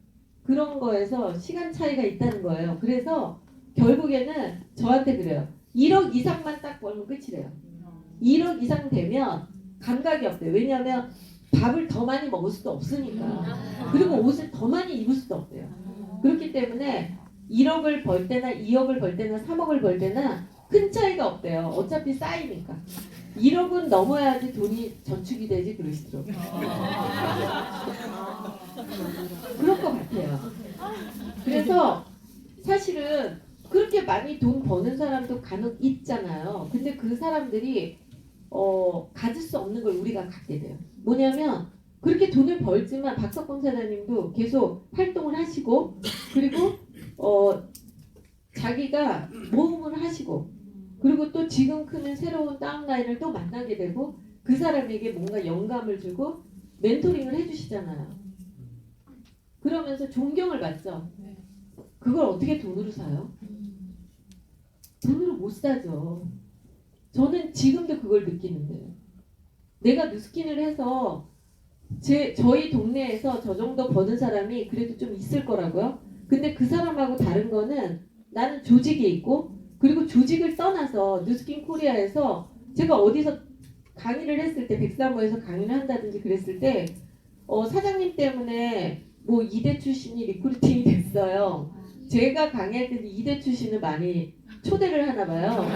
A: 그런 거에서 시간 차이가 있다는 거예요. 그래서 결국에는 저한테 그래요. 1억 이상만 딱 벌면 끝이래요. 1억 이상 되면 감각이 없대요. 왜냐하면 밥을 더 많이 먹을 수도 없으니까. 그리고 옷을 더 많이 입을 수도 없대요. 그렇기 때문에 1억을 벌 때나 2억을 벌 때나 3억을 벌 때나 큰 차이가 없대요. 어차피 쌓이니까. 1억은 넘어야지 돈이 저축이 되지 그러시더라고요. 그럴 것 같아요. 그래서 사실은 그렇게 많이 돈 버는 사람도 간혹 있잖아요. 근데 그 사람들이 가질 수 없는 걸 우리가 갖게 돼요. 뭐냐면 그렇게 돈을 벌지만 박석범 사장님도 계속 활동을 하시고 그리고 자기가 모험을 하시고 그리고 또 지금 크는 새로운 다운라인을 또 만나게 되고 그 사람에게 뭔가 영감을 주고 멘토링을 해주시잖아요. 그러면서 존경을 받죠. 그걸 어떻게 돈으로 사요? 돈으로 못 사죠. 저는 지금도 그걸 느끼는데요. 내가 뉴스킨을 해서 저희 동네에서 저 정도 버는 사람이 그래도 좀 있을 거라고요. 근데 그 사람하고 다른 거는 나는 조직에 있고 그리고 조직을 떠나서 뉴스킨 코리아에서 제가 어디서 강의를 했을 때 백사모에서 강의를 한다든지 그랬을 때 사장님 때문에 뭐 2대 출신이 리크루팅이 됐어요. 제가 강의할 때도 2대 출신을 많이 초대를 하나 봐요.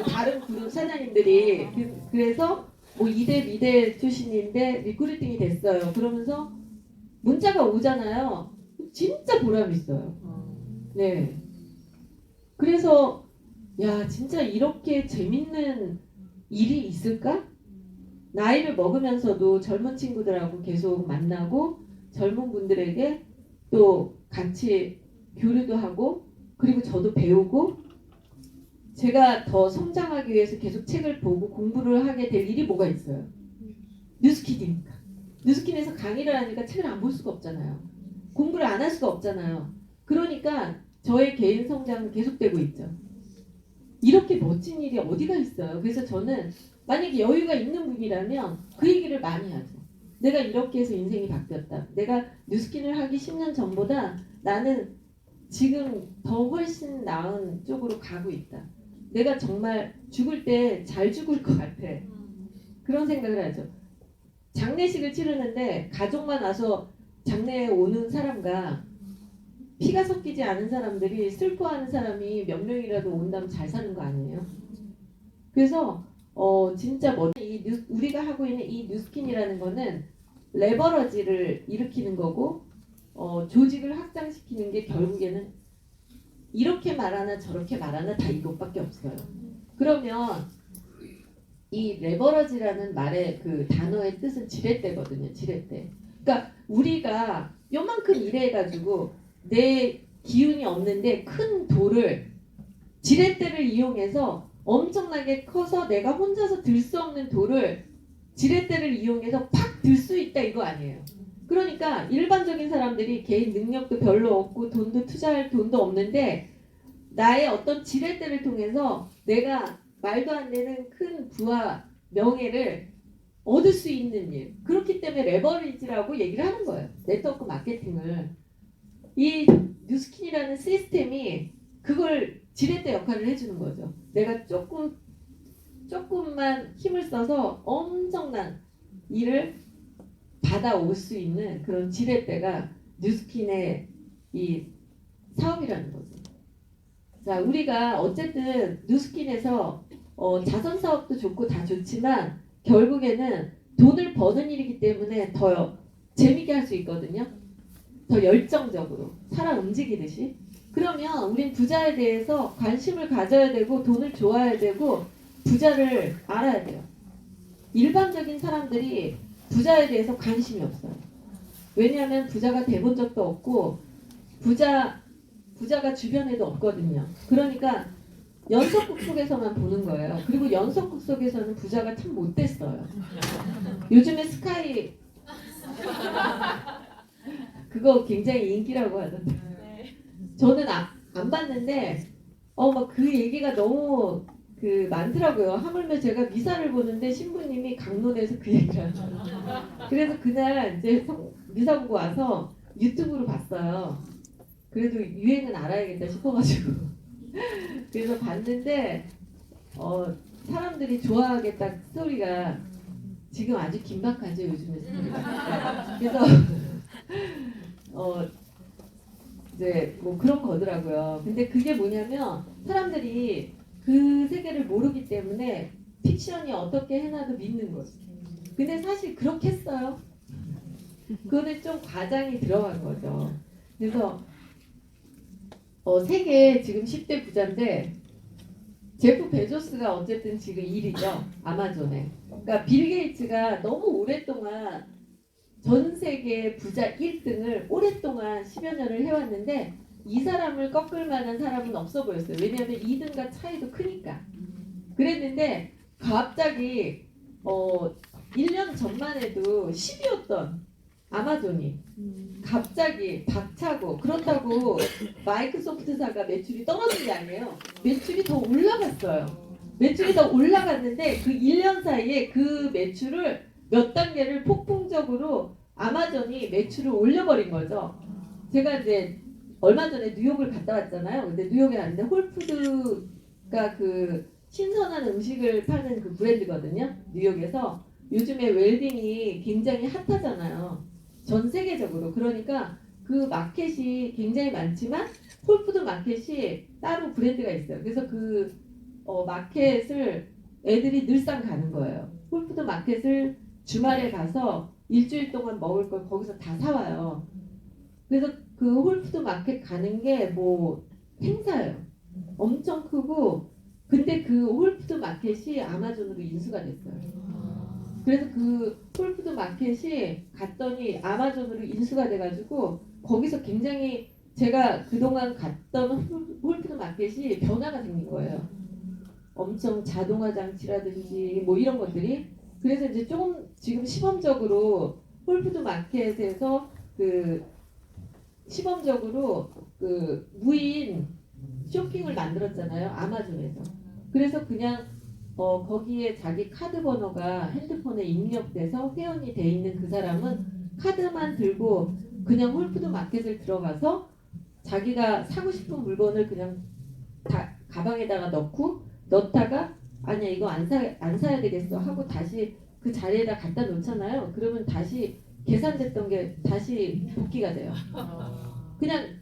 A: 다른 그룹 사장님들이 그래서 뭐 2대 미대 출신인데 리크루팅이 됐어요. 그러면서 문자가 오잖아요. 진짜 보람 있어요. 네. 그래서 야 진짜 이렇게 재밌는 일이 있을까? 나이를 먹으면서도 젊은 친구들하고 계속 만나고 젊은 분들에게 또 같이 교류도 하고 그리고 저도 배우고 제가 더 성장하기 위해서 계속 책을 보고 공부를 하게 될 일이 뭐가 있어요? 뉴스킨이니까. 뉴스킨에서 강의를 하니까 책을 안 볼 수가 없잖아요. 공부를 안 할 수가 없잖아요. 그러니까 저의 개인 성장은 계속되고 있죠. 이렇게 멋진 일이 어디가 있어요. 그래서 저는 만약에 여유가 있는 분이라면 그 얘기를 많이 하죠. 내가 이렇게 해서 인생이 바뀌었다. 내가 뉴스킨을 하기 10년 전보다 나는 지금 더 훨씬 나은 쪽으로 가고 있다. 내가 정말 죽을 때 잘 죽을 것 같아. 그런 생각을 하죠. 장례식을 치르는데 가족만 와서 장례에 오는 사람과 피가 섞이지 않은 사람들이 슬퍼하는 사람이 몇 명이라도 온다면 잘 사는 거 아니에요? 그래서 진짜 우리가 하고 있는 이 뉴스킨이라는 거는 레버러지를 일으키는 거고 조직을 확장시키는 게 결국에는 이렇게 말하나 저렇게 말하나 다 이것밖에 없어요. 그러면 이 레버러지라는 말의 그 단어의 뜻은 지렛대거든요. 지렛대. 그러니까 우리가 요만큼 일해가지고 내 기운이 없는데 큰 돌을 지렛대를 이용해서 엄청나게 커서 내가 혼자서 들 수 없는 돌을 지렛대를 이용해서 팍 들 수 있다 이거 아니에요. 그러니까 일반적인 사람들이 개인 능력도 별로 없고 돈도 투자할 돈도 없는데 나의 어떤 지렛대를 통해서 내가 말도 안 되는 큰 부와 명예를 얻을 수 있는 일. 그렇기 때문에 레버리지라고 얘기를 하는 거예요. 네트워크 마케팅을. 이 뉴스킨이라는 시스템이 그걸 지렛대 역할을 해주는 거죠. 내가 조금만 힘을 써서 엄청난 일을 받아올 수 있는 그런 지렛대가 뉴스킨의 이 사업이라는 거죠. 자, 우리가 어쨌든 뉴스킨에서 자선 사업도 좋고 다 좋지만 결국에는 돈을 버는 일이기 때문에 더 재밌게 할 수 있거든요. 더 열정적으로 사람 움직이듯이. 그러면 우린 부자에 대해서 관심을 가져야 되고 돈을 좋아해야 되고 부자를 알아야 돼요. 일반적인 사람들이 부자에 대해서 관심이 없어요. 왜냐하면 부자가 돼본 적도 없고 부자가 주변에도 없거든요. 그러니까 연속극 속에서만 보는 거예요. 그리고 연속극 속에서는 부자가 참 못됐어요. 요즘에 스카이 그거 굉장히 인기라고 하던데. 저는 안 봤는데 막 그 얘기가 너무 많더라고요. 하물며 제가 미사를 보는데 신부님이 강론에서 그 얘기를 하더라고요. 그래서 그날 이제 미사 보고 와서 유튜브로 봤어요. 그래도 유행은 알아야겠다 싶어가지고 그래서 봤는데 사람들이 좋아하겠다 스토리가 지금 아주 긴박하죠 요즘에 스토리가. 그래서 이제 뭐 그런 거더라고요. 근데 그게 뭐냐면 사람들이 그 세계를 모르기 때문에 픽션이 어떻게 해놔도 믿는 거죠. 근데 사실 그렇게 했어요. 그거는 좀 과장이 들어간 거죠. 그래서 세계 지금 10대 부자인데 제프 베조스가 어쨌든 지금 1위죠. 아마존에. 그러니까 빌 게이츠가 너무 오랫동안 전 세계 부자 1등을 오랫동안 10여 년을 해왔는데 이 사람을 꺾을 만한 사람은 없어 보였어요. 왜냐하면 2등과 차이도 크니까. 그랬는데 갑자기 1년 전만 해도 10위였던 아마존이 갑자기 박차고 그렇다고 마이크로소프트사가 매출이 떨어진 게 아니에요. 매출이 더 올라갔어요. 매출이 더 올라갔는데 그 1년 사이에 그 매출을 몇 단계를 폭풍적으로 아마존이 매출을 올려버린 거죠. 제가 이제 얼마 전에 뉴욕을 갔다 왔잖아요. 근데 뉴욕에 갔는데 홀푸드가 그 신선한 음식을 파는 그 브랜드거든요. 뉴욕에서 요즘에 웰빙이 굉장히 핫하잖아요. 전 세계적으로. 그러니까 그 마켓이 굉장히 많지만 홀푸드 마켓이 따로 브랜드가 있어요. 그래서 그 마켓을 애들이 늘상 가는 거예요. 홀푸드 마켓을 주말에 가서 일주일 동안 먹을 걸 거기서 다 사와요. 그래서 그 홀푸드 마켓 가는 게 뭐 행사예요. 엄청 크고 근데 그 홀푸드 마켓이 아마존으로 인수가 됐어요. 그래서 그 홀푸드 마켓이 갔더니 아마존으로 인수가 돼가지고 거기서 굉장히 제가 그동안 갔던 홀푸드 마켓이 변화가 생긴 거예요. 엄청 자동화 장치라든지 뭐 이런 것들이. 그래서 이제 조금 지금 시범적으로 홀푸드 마켓에서 시범적으로 무인 쇼핑을 만들었잖아요. 아마존에서. 그래서 그냥 거기에 자기 카드 번호가 핸드폰에 입력돼서 회원이 돼 있는 그 사람은 카드만 들고 그냥 홀푸드 마켓을 들어가서 자기가 사고 싶은 물건을 그냥 다 가방에다가 넣다가 아니야 이거 안 사야 되겠어 하고 다시 그 자리에다 갖다 놓잖아요. 그러면 다시 계산됐던 게 다시 복귀가 돼요. 그냥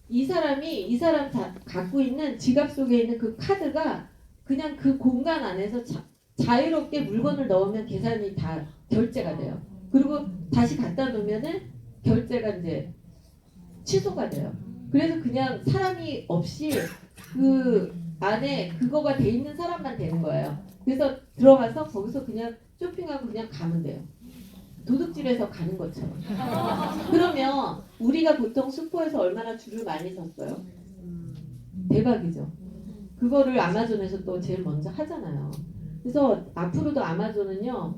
A: 이 사람 갖고 있는 지갑 속에 있는 그 카드가 그냥 그 공간 안에서 자유롭게 물건을 넣으면 계산이 다 결제가 돼요. 그리고 다시 갖다 놓으면은 결제가 이제 취소가 돼요. 그래서 그냥 사람이 없이 그 안에 그거가 돼 있는 사람만 되는 거예요. 그래서 들어가서 거기서 그냥 쇼핑하고 그냥 가면 돼요. 도둑질해서 가는 것처럼. 그러면 우리가 보통 슈퍼에서 얼마나 줄을 많이 섰어요? 대박이죠. 그거를 아마존에서 또 제일 먼저 하잖아요. 그래서 앞으로도 아마존은요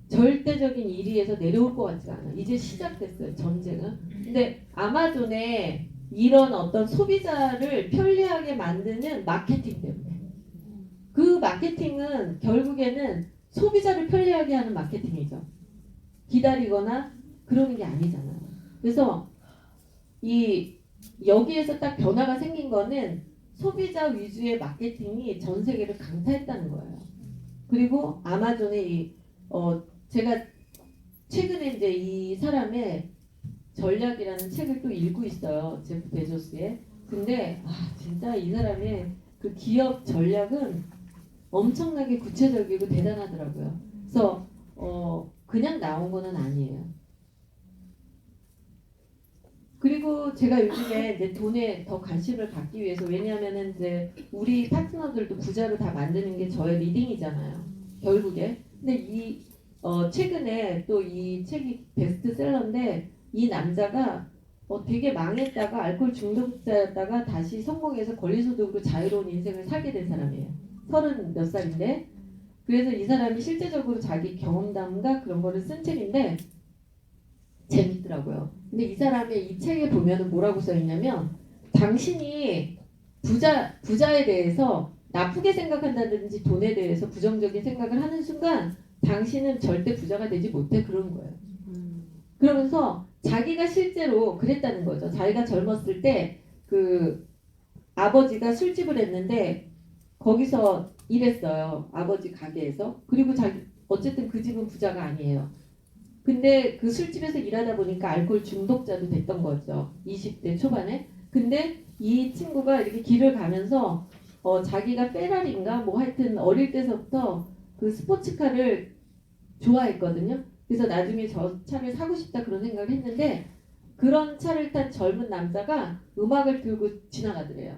A: 절대적인 1위에서 내려올 것 같지가 않아요. 이제 시작됐어요, 전쟁은. 근데 아마존에 이런 어떤 소비자를 편리하게 만드는 마케팅 때문에 그 마케팅은 결국에는 소비자를 편리하게 하는 마케팅이죠. 기다리거나 그러는 게 아니잖아요. 그래서 여기에서 딱 변화가 생긴 거는 소비자 위주의 마케팅이 전 세계를 강타했다는 거예요. 그리고 아마존의 제가 최근에 이제 이 사람의 전략이라는 책을 또 읽고 있어요. 제프 베조스의. 근데 진짜 이 사람의 그 기업 전략은 엄청나게 구체적이고 대단하더라고요. 그래서 그냥 나온 거는 아니에요. 그리고 제가 요즘에 이제 돈에 더 관심을 갖기 위해서 왜냐하면은 이제 우리 파트너들도 부자로 다 만드는 게 저의 리딩이잖아요. 결국에. 근데 최근에 또 이 책이 베스트셀러인데 이 남자가 되게 망했다가 알코올 중독자였다가 다시 성공해서 권리소득으로 자유로운 인생을 살게 된 사람이에요. 30몇 살인데. 그래서 이 사람이 실제적으로 자기 경험담과 그런 거를 쓴 책인데 재밌더라고요. 근데 이 사람의 이 책에 보면은 뭐라고 써 있냐면 당신이 부자에 대해서 나쁘게 생각한다든지 돈에 대해서 부정적인 생각을 하는 순간 당신은 절대 부자가 되지 못해 그런 거예요. 그러면서 자기가 실제로 그랬다는 거죠. 자기가 젊었을 때 그 아버지가 술집을 했는데 거기서 일했어요. 아버지 가게에서. 그리고 어쨌든 그 집은 부자가 아니에요. 근데 그 술집에서 일하다 보니까 알코올 중독자도 됐던 거죠. 20대 초반에. 근데 이 친구가 이렇게 길을 가면서 자기가 페라리인가 뭐 하여튼 어릴 때서부터 그 스포츠카를 좋아했거든요. 그래서 나중에 저 차를 사고 싶다 그런 생각을 했는데 그런 차를 탄 젊은 남자가 음악을 들고 지나가더래요.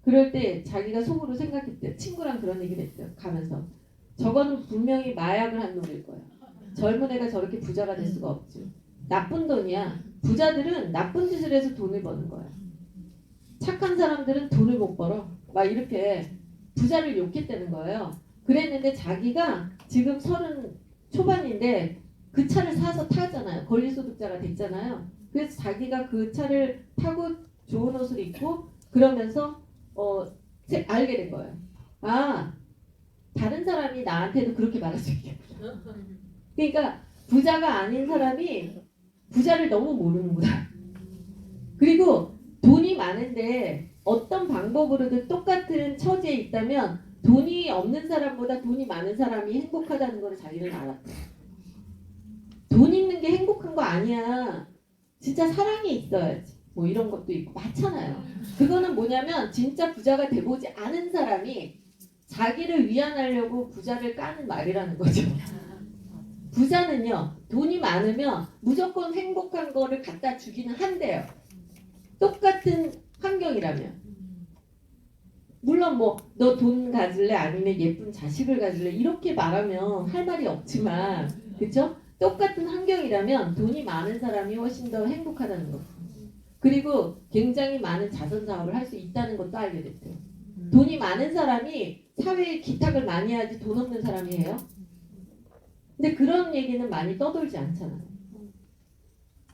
A: 그럴 때 자기가 속으로 생각했대요. 친구랑 그런 얘기를 했대요. 가면서. 저거는 분명히 마약을 한 놈일 거야. 젊은 애가 저렇게 부자가 될 수가 없지. 나쁜 돈이야. 부자들은 나쁜 짓을 해서 돈을 버는 거야. 착한 사람들은 돈을 못 벌어. 막 이렇게 부자를 욕했다는 거예요. 그랬는데 자기가 지금 30 초반인데 그 차를 사서 타잖아요. 권리소득자가 됐잖아요. 그래서 자기가 그 차를 타고 좋은 옷을 입고 그러면서 알게 된 거예요. 다른 사람이 나한테도 그렇게 말할 수 있겠구나. 그러니까 부자가 아닌 사람이 부자를 너무 모르는구나. 그리고 돈이 많은데 어떤 방법으로든 똑같은 처지에 있다면 돈이 없는 사람보다 돈이 많은 사람이 행복하다는 걸 자기는 알았다. 돈 있는 게 행복한 거 아니야. 진짜 사랑이 있어야지. 뭐 이런 것도 있고 많잖아요. 그거는 뭐냐면 진짜 부자가 돼보지 않은 사람이 자기를 위안하려고 부자를 까는 말이라는 거죠. 부자는요. 돈이 많으면 무조건 행복한 거를 갖다 주기는 한대요. 똑같은 환경이라면. 물론 뭐 너 돈 가질래 아니면 예쁜 자식을 가질래 이렇게 말하면 할 말이 없지만 그쵸? 똑같은 환경이라면 돈이 많은 사람이 훨씬 더 행복하다는 거. 그리고 굉장히 많은 자선 사업을 할 수 있다는 것도 알게 됐대요. 돈이 많은 사람이 사회에 기탁을 많이 하지 돈 없는 사람이 해요? 근데 그런 얘기는 많이 떠돌지 않잖아요.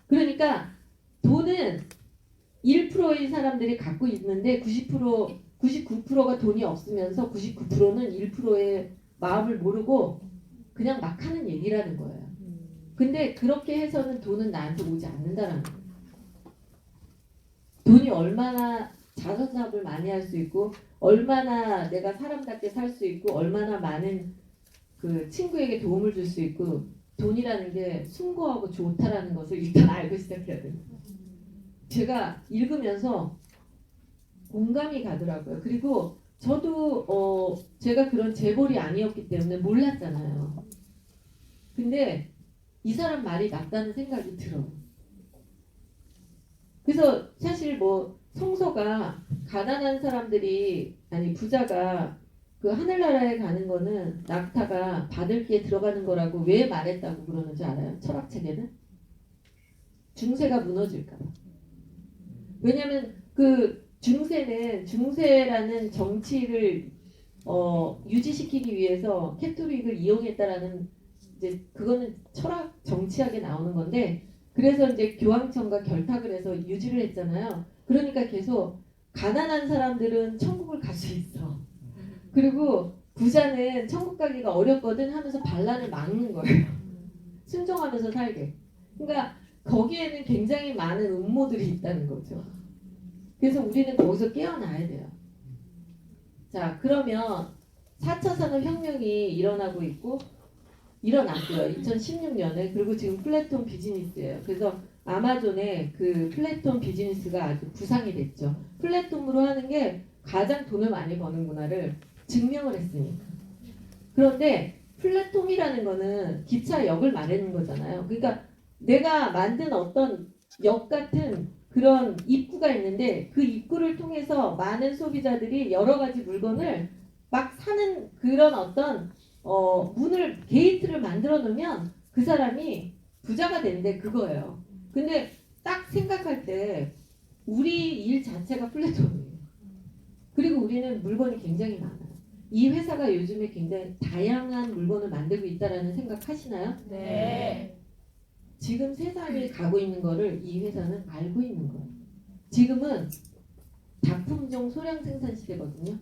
A: 그러니까 돈은 1%의 사람들이 갖고 있는데 90% 99%가 돈이 없으면서 99%는 1%의 마음을 모르고 그냥 막 하는 얘기라는 거예요. 근데 그렇게 해서는 돈은 나한테 오지 않는다라는 거예요. 돈이 얼마나 자선사업을 많이 할 수 있고 얼마나 내가 사람답게 살 수 있고 얼마나 많은 그 친구에게 도움을 줄 수 있고 돈이라는 게 숭고하고 좋다라는 것을 일단 알고 시작해야 돼요. 제가 읽으면서 공감이 가더라고요. 그리고 저도 제가 그런 재벌이 아니었기 때문에 몰랐잖아요. 근데 이 사람 말이 맞다는 생각이 들어요. 그래서 사실 뭐 성서가 가난한 사람들이 아니 부자가 그 하늘나라에 가는 거는 낙타가 받을 게 들어가는 거라고 왜 말했다고 그러는지 알아요? 철학책에는 중세가 무너질까 봐. 왜냐하면 그 중세라는 정치를 유지시키기 위해서 캐토릭을 이용했다라는 이제 그거는 철학 정치학에 나오는 건데 그래서 이제 교황청과 결탁을 해서 유지를 했잖아요. 그러니까 계속 가난한 사람들은 천국을 갈 수 있어. 그리고 부자는 천국 가기가 어렵거든 하면서 반란을 막는 거예요. 순종하면서 살게. 그러니까 거기에는 굉장히 많은 음모들이 있다는 거죠. 그래서 우리는 거기서 깨어나야 돼요. 자, 그러면 4차 산업혁명이 일어나고 있고 일어났고요. 2016년에. 그리고 지금 플랫폼 비즈니스예요. 그래서 아마존의 그 플랫폼 비즈니스가 아주 부상이 됐죠. 플랫폼으로 하는 게 가장 돈을 많이 버는구나를 증명을 했으니까. 그런데 플랫폼이라는 거는 기차역을 말하는 거잖아요. 그러니까 내가 만든 어떤 역 같은 그런 입구가 있는데 그 입구를 통해서 많은 소비자들이 여러 가지 물건을 막 사는 그런 어떤 문을 게이트를 만들어 놓으면 그 사람이 부자가 된대 그거예요. 근데 딱 생각할 때 우리 일 자체가 플랫폼이에요. 그리고 우리는 물건이 굉장히 많아요. 이 회사가 요즘에 굉장히 다양한 물건을 만들고 있다라는 생각 하시나요?
C: 네.
A: 지금 세상이 가고 있는 거를 이 회사는 알고 있는 거예요. 지금은 다품종 소량 생산 시대거든요.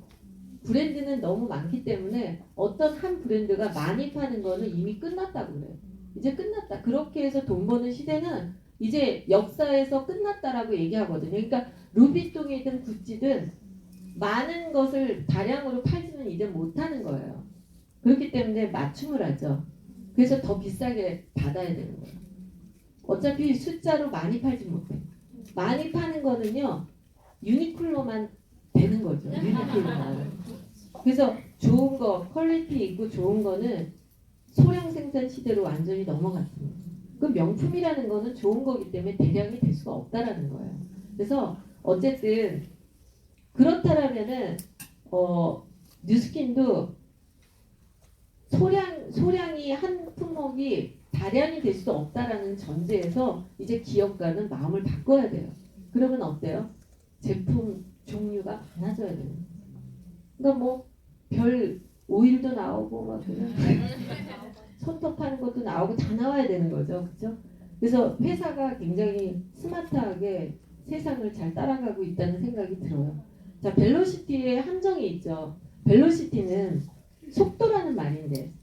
A: 브랜드는 너무 많기 때문에 어떤 한 브랜드가 많이 파는 거는 이미 끝났다고 그래요. 이제 끝났다. 그렇게 해서 돈 버는 시대는 이제 역사에서 끝났다라고 얘기하거든요. 그러니까 루비통이든 구찌든 많은 것을 다량으로 팔지는 이제 못하는 거예요. 그렇기 때문에 맞춤을 하죠. 그래서 더 비싸게 받아야 되는 거예요. 어차피 숫자로 많이 팔지 못해. 많이 파는 거는요. 유니클로만 되는 거죠. 유니클로만. 그래서 좋은 거, 퀄리티 있고 좋은 거는 소량 생산 시대로 완전히 넘어갔습니다. 그 명품이라는 거는 좋은 거기 때문에 대량이 될 수가 없다라는 거예요. 그래서 어쨌든 그렇다라면은 뉴스킨도 소량이 한 품목이 다량이 될 수 없다라는 전제에서 이제 기업가는 마음을 바꿔야 돼요. 그러면 어때요? 제품 종류가 많아져야 돼요. 그러니까 뭐 별 오일도 나오고 막 그냥 손톱하는 것도 나오고 다 나와야 되는 거죠, 그렇죠? 그래서 회사가 굉장히 스마트하게 세상을 잘 따라가고 있다는 생각이 들어요. 자, 벨로시티의 함정이 있죠. 벨로시티는 속도라는 말인데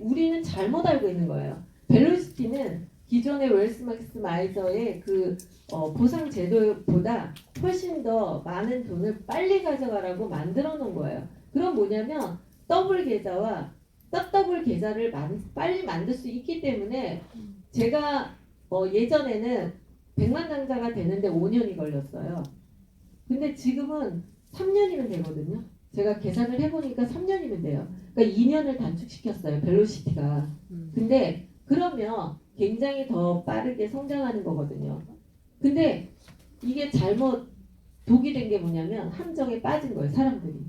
A: 우리는 잘못 알고 있는 거예요. 벨로시티는 기존의 웰스마스 마이저의 그 보상 제도보다 훨씬 더 많은 돈을 빨리 가져가라고 만들어 놓은 거예요. 그럼 뭐냐면 더블 계좌와 더블 계좌를 빨리 만들 수 있기 때문에 제가 예전에는 100만 강자가 되는데 5년이 걸렸어요. 근데 지금은 3년이면 되거든요. 제가 계산을 해보니까 3년이면 돼요. 그러니까 2년을 단축시켰어요. 벨로시티가. 근데 그러면 굉장히 더 빠르게 성장하는 거거든요. 근데 이게 잘못 독이 된 게 뭐냐면 함정에 빠진 거예요. 사람들이.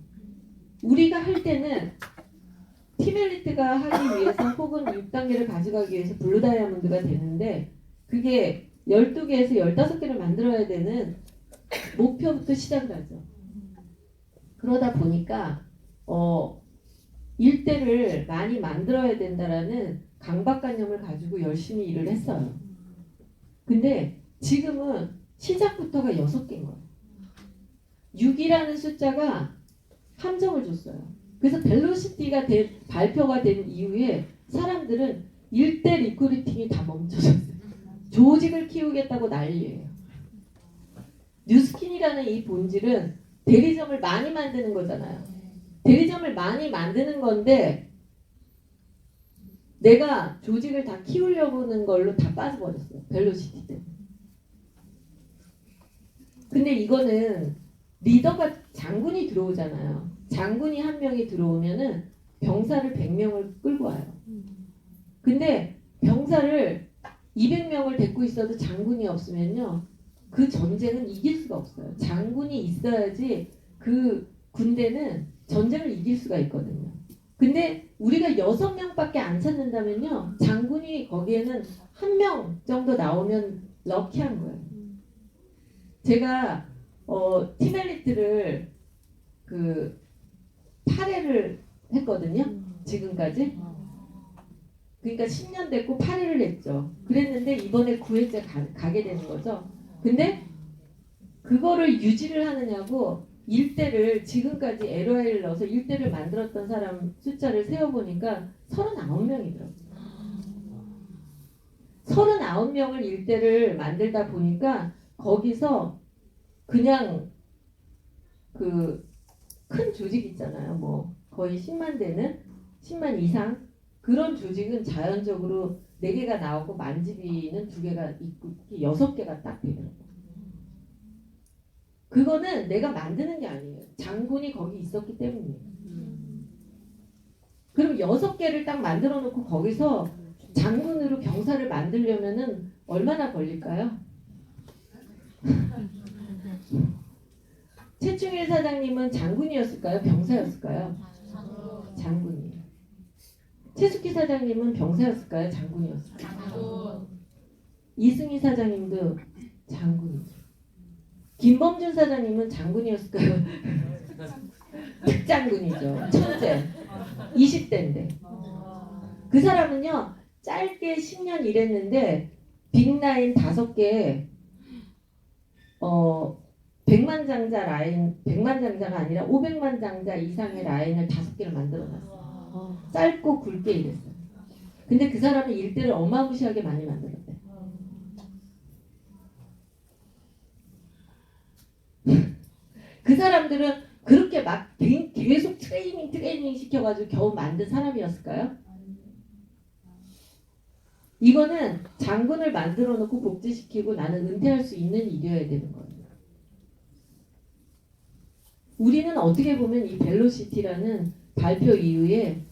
A: 우리가 할 때는 티멜리트가 하기 위해서 혹은 6단계를 가져가기 위해서 블루 다이아몬드가 되는데 그게 12개에서 15개를 만들어야 되는 목표부터 시작을 하죠. 그러다 보니까 일대를 많이 만들어야 된다라는 강박관념을 가지고 열심히 일을 했어요. 근데 지금은 시작부터가 6개인 거예요. 6이라는 숫자가 함정을 줬어요. 그래서 벨로시티가 발표가 된 이후에 사람들은 일대 리크루팅이 다 멈춰졌어요. 조직을 키우겠다고 난리예요. 뉴스킨이라는 이 본질은 대리점을 많이 만드는 거잖아요. 대리점을 많이 만드는 건데 내가 조직을 다 키우려고 하는 걸로 다 빠져버렸어요. 벨로시티 때문에. 근데 이거는 리더가 장군이 들어오잖아요. 장군이 한 명이 들어오면은 병사를 100명을 끌고 와요. 근데 병사를 200명을 데리고 있어도 장군이 없으면요. 그 전쟁은 이길 수가 없어요. 장군이 있어야지 그 군대는 전쟁을 이길 수가 있거든요. 근데 우리가 6명밖에 안 찾는다면요. 장군이 거기에는 1명 정도 나오면 럭키한 거예요. 제가 팀엘리트를 그 8회를 했거든요. 지금까지. 그러니까 10년 됐고 8회를 했죠. 그랬는데 이번에 9회째 가게 되는 거죠. 근데 그거를 유지를 하느냐고 일대를 지금까지 LOI를 넣어서 일대를 만들었던 사람 숫자를 세어보니까 39명이더라고요. 39명을 일대를 만들다 보니까 거기서 그냥 그 큰 조직 있잖아요. 뭐 거의 10만 되는 10만 이상 그런 조직은 자연적으로 4개가 나오고 만집이는 2개가 있고 6개가 딱 되더라고요. 그거는 내가 만드는 게 아니에요. 장군이 거기 있었기 때문이에요. 그럼 6개를 딱 만들어 놓고 거기서 장군으로 병사를 만들려면은 얼마나 걸릴까요? 최충일 사장님은 장군이었을까요? 병사였을까요? 장군이에요. 최숙희 사장님은 병사였을까요? 장군이었을까요? 이승희 사장님도 장군이죠. 김범준 사장님은 장군이었을까요? 특장군이죠. 천재. 20대인데. 그 사람은요. 짧게 10년 일했는데 빅라인 5개에 100만 장자 라인, 100만 장자가 아니라 500만 장자 이상의 라인을 5개를 만들어놨어요. 짧고 굵게 일했어요. 근데 그 사람은 일대를 어마무시하게 많이 만들었대. 그 사람들은 그렇게 막 계속 트레이닝 시켜가지고 겨우 만든 사람이었을까요? 이거는 장군을 만들어 놓고 복지시키고 나는 은퇴할 수 있는 일이어야 되는 거예요. 우리는 어떻게 보면 이 벨로시티라는 발표 이후에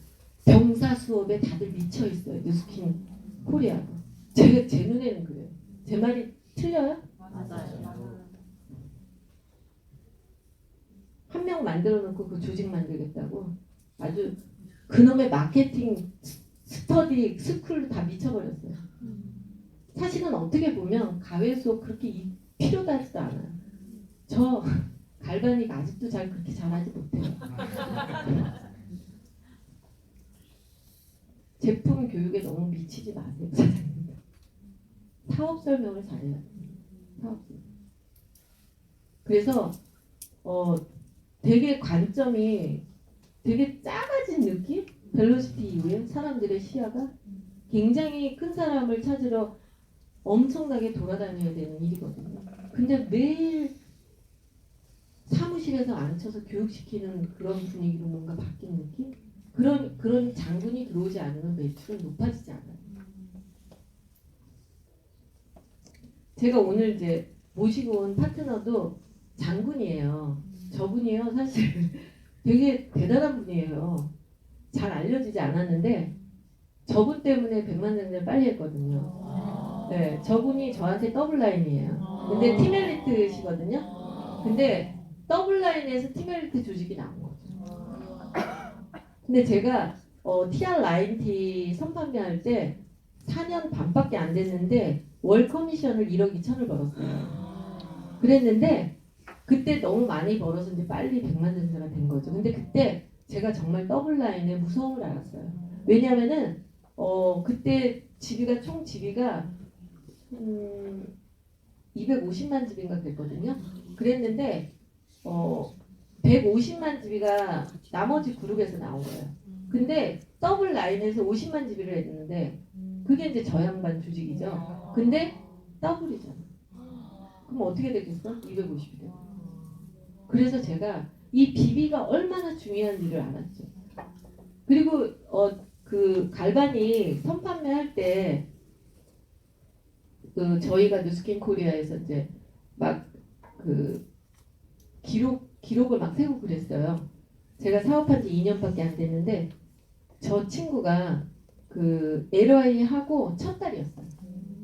A: 병사 수업에 다들 미쳐 있어요. 뉴스킨 코리아가. 제 눈에는 그래요. 제 말이 틀려요?
C: 맞아요.
A: 한 명 만들어 놓고 그 조직 만들겠다고 아주 그놈의 마케팅 스터디 스쿨로 다 미쳐버렸어요. 사실은 어떻게 보면 가외 수업 그렇게 필요도 하지도 않아요. 저 갈바닉 아직도 잘 그렇게 잘하지 못해요. 제품 교육에 너무 미치지 마세요. 사업 설명을 잘해야 돼요. 사업 설명. 그래서 되게 관점이 되게 작아진 느낌? 벨로시티 이후에 사람들의 시야가 굉장히 큰 사람을 찾으러 엄청나게 돌아다녀야 되는 일이거든요. 근데 매일 사무실에서 앉혀서 교육시키는 그런 분위기로 뭔가 바뀐 느낌? 그런 장군이 들어오지 않으면 매출은 높아지지 않아요. 제가 오늘 이제 모시고 온 파트너도 장군이에요. 저분이요 사실 되게 대단한 분이에요. 잘 알려지지 않았는데 저분 때문에 100만 장자 빨리 했거든요. 네, 저분이 저한테 더블라인이에요. 근데 팀엘리트시거든요. 근데 더블라인에서 팀엘리트 조직이 나온 거죠. 근데 제가 TR 라인티 선판매할 때 4년 반밖에 안 됐는데 월 커미션을 1억 2천을 벌었어요. 그랬는데 그때 너무 많이 벌어서 이제 빨리 100만 장자가 된 거죠. 근데 그때 제가 정말 더블라인의 무서움을 알았어요. 왜냐면은 그때 총 지비가 250만 집인가 그랬거든요. 그랬는데 150만 GB가 나머지 그룹에서 나온 거예요. 근데 더블 라인에서 50만 GB를 했는데 그게 이제 저 양반 조직이죠. 근데 더블이잖아. 그럼 어떻게 되겠어? 250이 되고. 그래서 제가 이 비비가 얼마나 중요한지를 알았죠. 그리고 그 갈바닉 선판매할 때 그 저희가 뉴스킨 코리아에서 이제 막 그 기록을 막 세고 그랬어요. 제가 사업한 지 2년밖에 안 됐는데 저 친구가 그 LOI 하고 첫 달이었어요.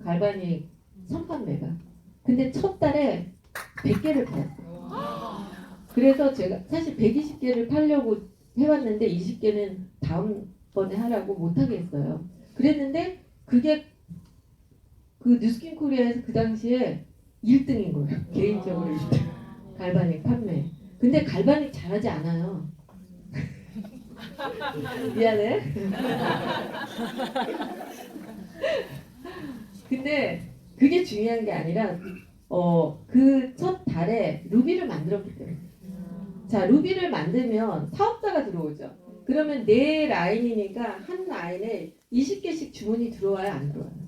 A: 갈바닉 선판매가. 근데 첫 달에 100개를 팔았어요. 그래서 제가 사실 120개를 팔려고 해봤는데 20개는 다음번에 하라고 못하게 했어요. 그랬는데 그게 그 뉴스킨 코리아에서 그 당시에 1등인 거예요. 개인적으로 1등. 갈바닉 판매. 근데 갈바닉 잘하지 않아요. 미안해. 근데 그게 중요한 게 아니라 그 첫 달에 루비를 만들었기 때문에. 자, 루비를 만들면 사업자가 들어오죠. 그러면 네 라인이니까 한 라인에 20개씩 주문이 들어와요, 안 들어와요?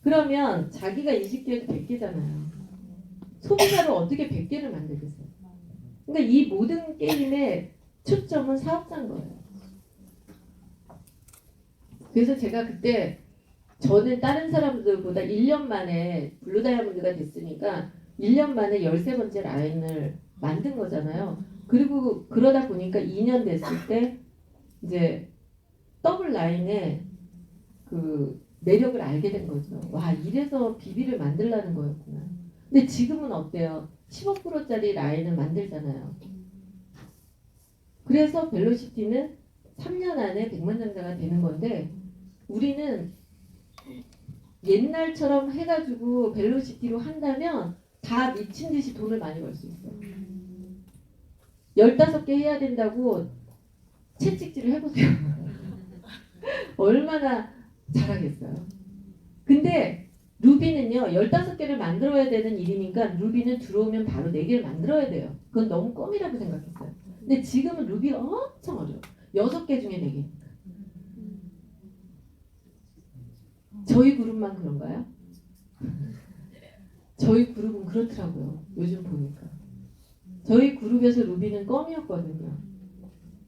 A: 그러면 자기가 20개에서 100개잖아요. 소비자로 어떻게 100개를 만들겠어요? 그러니까 이 모든 게임의 초점은 사업자인 거예요. 그래서 제가 그때 저는 다른 사람들보다 1년 만에 블루 다이아몬드가 됐으니까 1년 만에 13번째 라인을 만든 거잖아요. 그리고 그러다 보니까 2년 됐을 때 이제 더블 라인의 그 매력을 알게 된 거죠. 와, 이래서 비비를 만들라는 거였구나. 근데 지금은 어때요? 15%짜리 라인을 만들잖아요. 그래서 벨로시티는 3년 안에 100만 장자가 되는 건데 우리는 옛날처럼 해가지고 벨로시티로 한다면 다 미친 듯이 돈을 많이 벌 수 있어요. 15개 해야 된다고 채찍질을 해보세요. 얼마나 잘하겠어요. 근데 루비는요 15개를 만들어야 되는 일이니까 루비는 들어오면 바로 4개를 만들어야 돼요. 그건 너무 껌이라고 생각했어요. 근데 지금은 루비가 엄청 어려워요. 6개 중에 4개. 저희 그룹만 그런가요? 저희 그룹은 그렇더라고요. 요즘 보니까. 저희 그룹에서 루비는 껌이었거든요.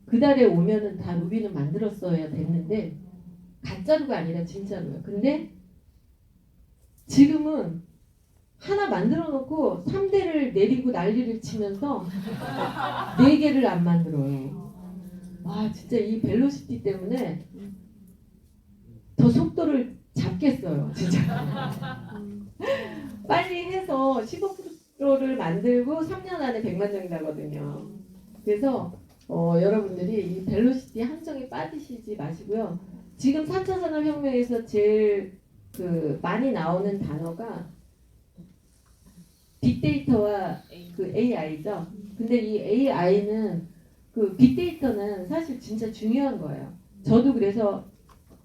A: 그 달에 오면은 다 루비는 만들었어야 됐는데 가짜루가 아니라 진짜로요. 근데 지금은 하나 만들어 놓고 3대를 내리고 난리를 치면서 4개를 안 만들어요. 와, 진짜 이 벨로시티 때문에 더 속도를 잡겠어요. 진짜. 빨리 해서 15%를 만들고 3년 안에 100만 장이 나거든요. 그래서 여러분들이 이 벨로시티 함정에 빠지시지 마시고요. 지금 4차 산업혁명에서 제일 그 많이 나오는 단어가 빅데이터와 그 AI죠. 근데 이 AI는 그 빅데이터는 사실 진짜 중요한 거예요. 저도 그래서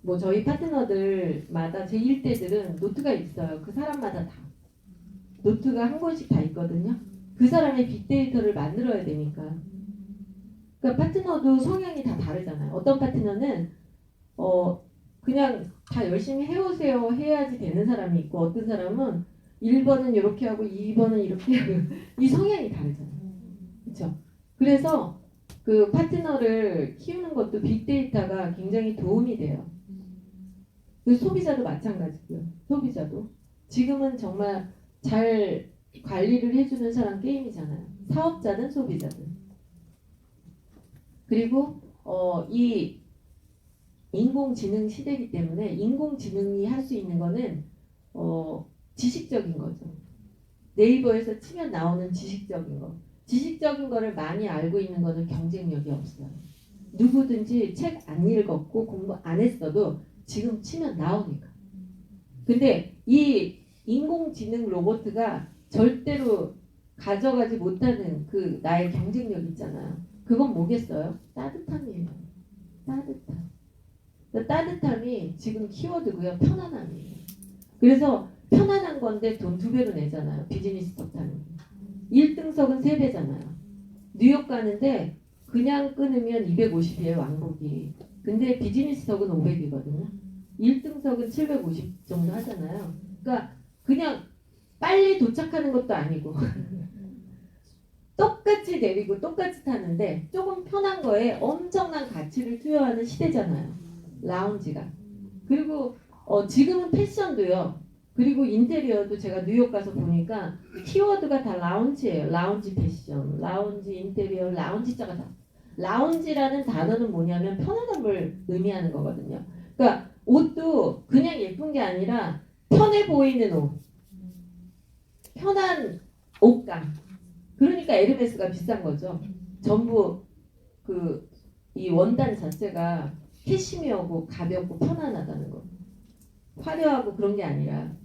A: 뭐 저희 파트너들마다 제 1대들은 노트가 있어요. 그 사람마다 다. 노트가 한 권씩 다 있거든요. 그 사람의 빅데이터를 만들어야 되니까. 그러니까 파트너도 성향이 다 다르잖아요. 어떤 파트너는 그냥 다 열심히 해오세요 해야지 되는 사람이 있고 어떤 사람은 1번은 이렇게 하고 2번은 이렇게 하고 이 성향이 다르잖아요. 그렇죠? 그래서 그 파트너를 키우는 것도 빅데이터가 굉장히 도움이 돼요. 그 소비자도 마찬가지고요. 소비자도 지금은 정말 잘 관리를 해주는 사람 게임이잖아요. 사업자든 소비자든. 그리고 이 인공지능 시대이기 때문에 인공지능이 할 수 있는 거는 지식적인 거죠. 네이버에서 치면 나오는 지식적인 거. 지식적인 거를 많이 알고 있는 거는 경쟁력이 없어요. 누구든지 책 안 읽었고 공부 안 했어도 지금 치면 나오니까. 근데 이 인공지능 로봇가 절대로 가져가지 못하는 그 나의 경쟁력 있잖아요. 그건 뭐겠어요? 따뜻함이에요. 따뜻함. 따뜻함이 지금 키워드고요. 편안함이에요. 그래서 편안한 건데 돈 2배로 내잖아요. 비즈니스 좋다는. 1등석은 3배잖아요. 뉴욕 가는데 그냥 끊으면 250이에요, 왕복이. 근데 비즈니스석은 500이거든요. 1등석은 750 정도 하잖아요. 그러니까 그냥 빨리 도착하는 것도 아니고 똑같이 내리고 똑같이 타는데 조금 편한 거에 엄청난 가치를 투여하는 시대잖아요. 라운지가. 그리고 지금은 패션도요. 그리고 인테리어도 제가 뉴욕 가서 보니까 키워드가 다 라운지예요. 라운지 패션, 라운지 인테리어, 라운지자가 다. 라운지라는 단어는 뭐냐면 편안함을 의미하는 거거든요. 그러니까 옷도 그냥 예쁜 게 아니라 편해 보이는 옷, 편한 옷감. 그러니까 에르메스가 비싼 거죠. 전부 이 원단 자체가 캐시미어고 가볍고 편안하다는 거. 화려하고 그런 게 아니라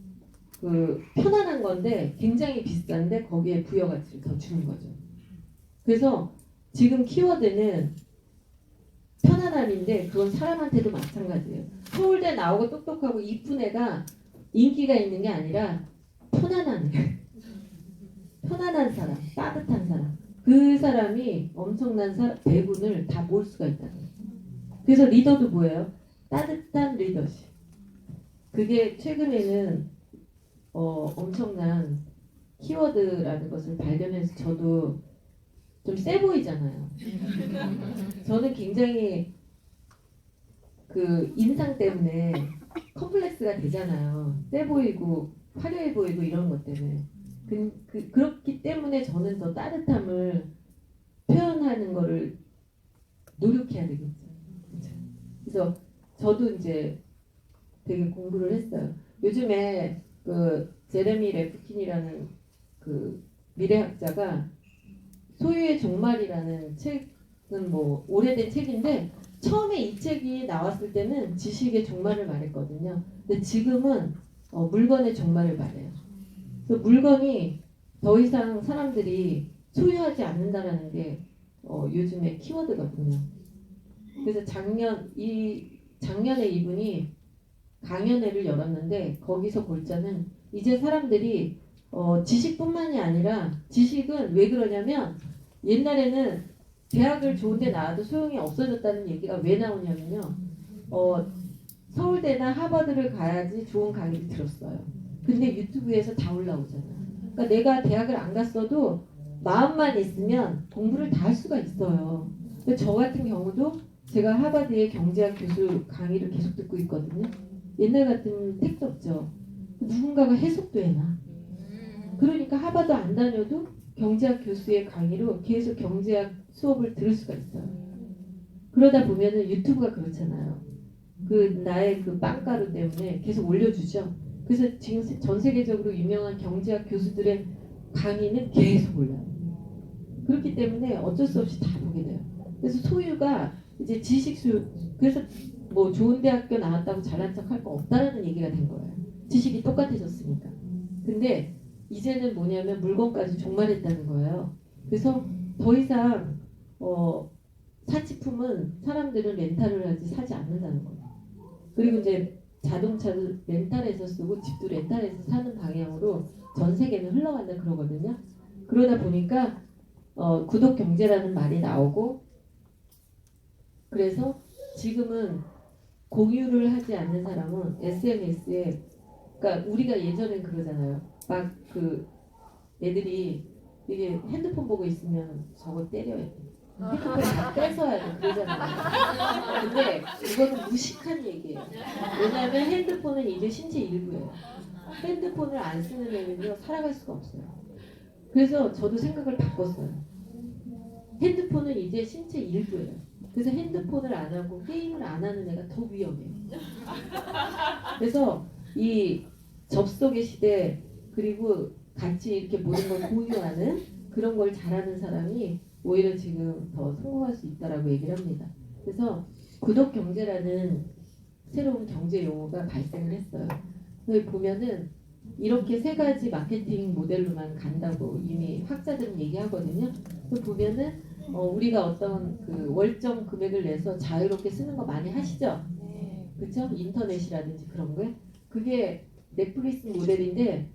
A: 편안한 건데 굉장히 비싼데 거기에 부여가치를 더 주는 거죠. 그래서 지금 키워드는 편안함인데 그건 사람한테도 마찬가지예요. 서울대 나오고 똑똑하고 이쁜 애가 인기가 있는 게 아니라 편안한 애. 편안한 사람, 따뜻한 사람. 그 사람이 엄청난 배분을 다 모을 수가 있다. 그래서 리더도 뭐예요? 따뜻한 리더십. 그게 최근에는 엄청난 키워드라는 것을 발견해서 저도 좀 세 보이잖아요. 저는 굉장히 인상 때문에 컴플렉스가 되잖아요. 세 보이고 화려해 보이고 이런 것 때문에. 그렇기 때문에 저는 더 따뜻함을 표현하는 거를 노력해야 되겠죠. 그렇죠? 그래서 저도 이제 되게 공부를 했어요. 요즘에 제레미 레프킨이라는 미래학자가 소유의 종말이라는 책은 뭐 오래된 책인데 처음에 이 책이 나왔을 때는 지식의 종말을 말했거든요. 근데 지금은 물건의 종말을 말해요. 그래서 물건이 더 이상 사람들이 소유하지 않는다라는 게 요즘의 키워드거든요. 그래서 작년에 이분이 강연회를 열었는데 거기서 골자는 이제 사람들이 지식뿐만이 아니라 지식은 왜 그러냐면 옛날에는 대학을 좋은데 나와도 소용이 없어졌다는 얘기가 왜 나오냐면요. 서울대나 하버드를 가야지 좋은 강의를 들었어요. 근데 유튜브에서 다 올라오잖아요. 그러니까 내가 대학을 안 갔어도 마음만 있으면 공부를 다 할 수가 있어요. 근데 저 같은 경우도 제가 하버드의 경제학 교수 강의를 계속 듣고 있거든요. 옛날 같은 택도 없죠. 누군가가 해석도 해놔. 그러니까 하버드 안 다녀도 경제학 교수의 강의로 계속 경제학 수업을 들을 수가 있어요. 그러다 보면은 유튜브가 그렇잖아요. 나의 빵가루 때문에 계속 올려주죠. 그래서 지금 전 세계적으로 유명한 경제학 교수들의 강의는 계속 올라요. 그렇기 때문에 어쩔 수 없이 다 보게 돼요. 그래서 소유가 이제 지식 소유. 그래서 뭐 좋은 대학교 나왔다고 잘난 척 할 거 없다라는 얘기가 된 거예요. 지식이 똑같아졌으니까. 근데 이제는 뭐냐면 물건까지 종말했다는 거예요. 그래서 더 이상 사치품은 사람들은 렌탈을 하지 사지 않는다는 거예요. 그리고 이제 자동차도 렌탈해서 쓰고 집도 렌탈해서 사는 방향으로 전 세계는 흘러간다 그러거든요. 그러다 보니까 구독 경제라는 말이 나오고 그래서 지금은 공유를 하지 않는 사람은 SNS에 그러니까 우리가 예전엔 그러잖아요. 막 애들이 이게 핸드폰 보고 있으면 저거 때려야 돼. 핸드폰 다 뺏어야 돼. 그러잖아요. 근데 이거는 무식한 얘기예요. 왜냐하면 핸드폰은 이제 신체 일부예요. 핸드폰을 안 쓰는 애는요 살아갈 수가 없어요. 그래서 저도 생각을 바꿨어요. 핸드폰은 이제 신체 일부예요. 그래서 핸드폰을 안 하고 게임을 안 하는 애가 더 위험해요. 그래서 이 접속의 시대 그리고 같이 이렇게 모든 걸 공유하는 그런 걸 잘하는 사람이 오히려 지금 더 성공할 수 있다라고 얘기를 합니다. 그래서 구독 경제라는 새로운 경제 용어가 발생을 했어요. 여기 보면은 이렇게 세 가지 마케팅 모델로만 간다고 이미 학자들은 얘기하거든요. 그 보면은 우리가 어떤 월정 금액을 내서 자유롭게 쓰는 거 많이 하시죠? 그렇죠? 인터넷이라든지 그런 거. 그게 넷플릭스 모델인데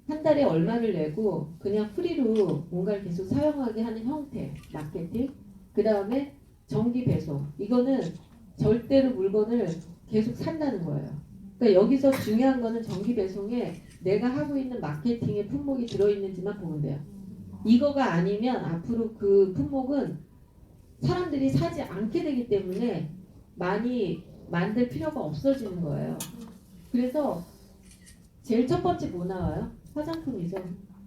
A: 한 달에 얼마를 내고 그냥 프리로 뭔가를 계속 사용하게 하는 형태 마케팅. 그 다음에 정기 배송. 이거는 절대로 물건을 계속 산다는 거예요. 그러니까 여기서 중요한 거는 정기 배송에 내가 하고 있는 마케팅의 품목이 들어있는지만 보면 돼요. 이거가 아니면 앞으로 그 품목은 사람들이 사지 않게 되기 때문에 많이 만들 필요가 없어지는 거예요. 그래서 제일 첫 번째 뭐 나와요? 화장품이죠.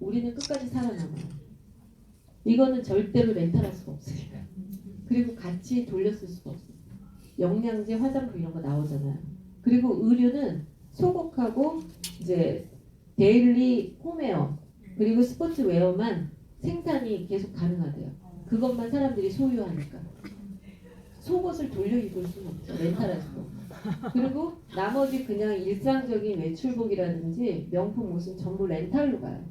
A: 우리는 끝까지 살아남아요. 이거는 절대로 렌탈할 수가 없으니까. 그리고 같이 돌렸을 수가 없어요. 영양제, 화장품 이런 거 나오잖아요. 그리고 의류는 소곡하고 이제 데일리 홈웨어 그리고 스포츠웨어만 생산이 계속 가능하대요. 그것만 사람들이 소유하니까. 속옷을 돌려 입을 수는 없죠. 렌탈할 수도 없고. 그리고 나머지 그냥 일상적인 외출복이라든지 명품 옷은 전부 렌탈로 가요.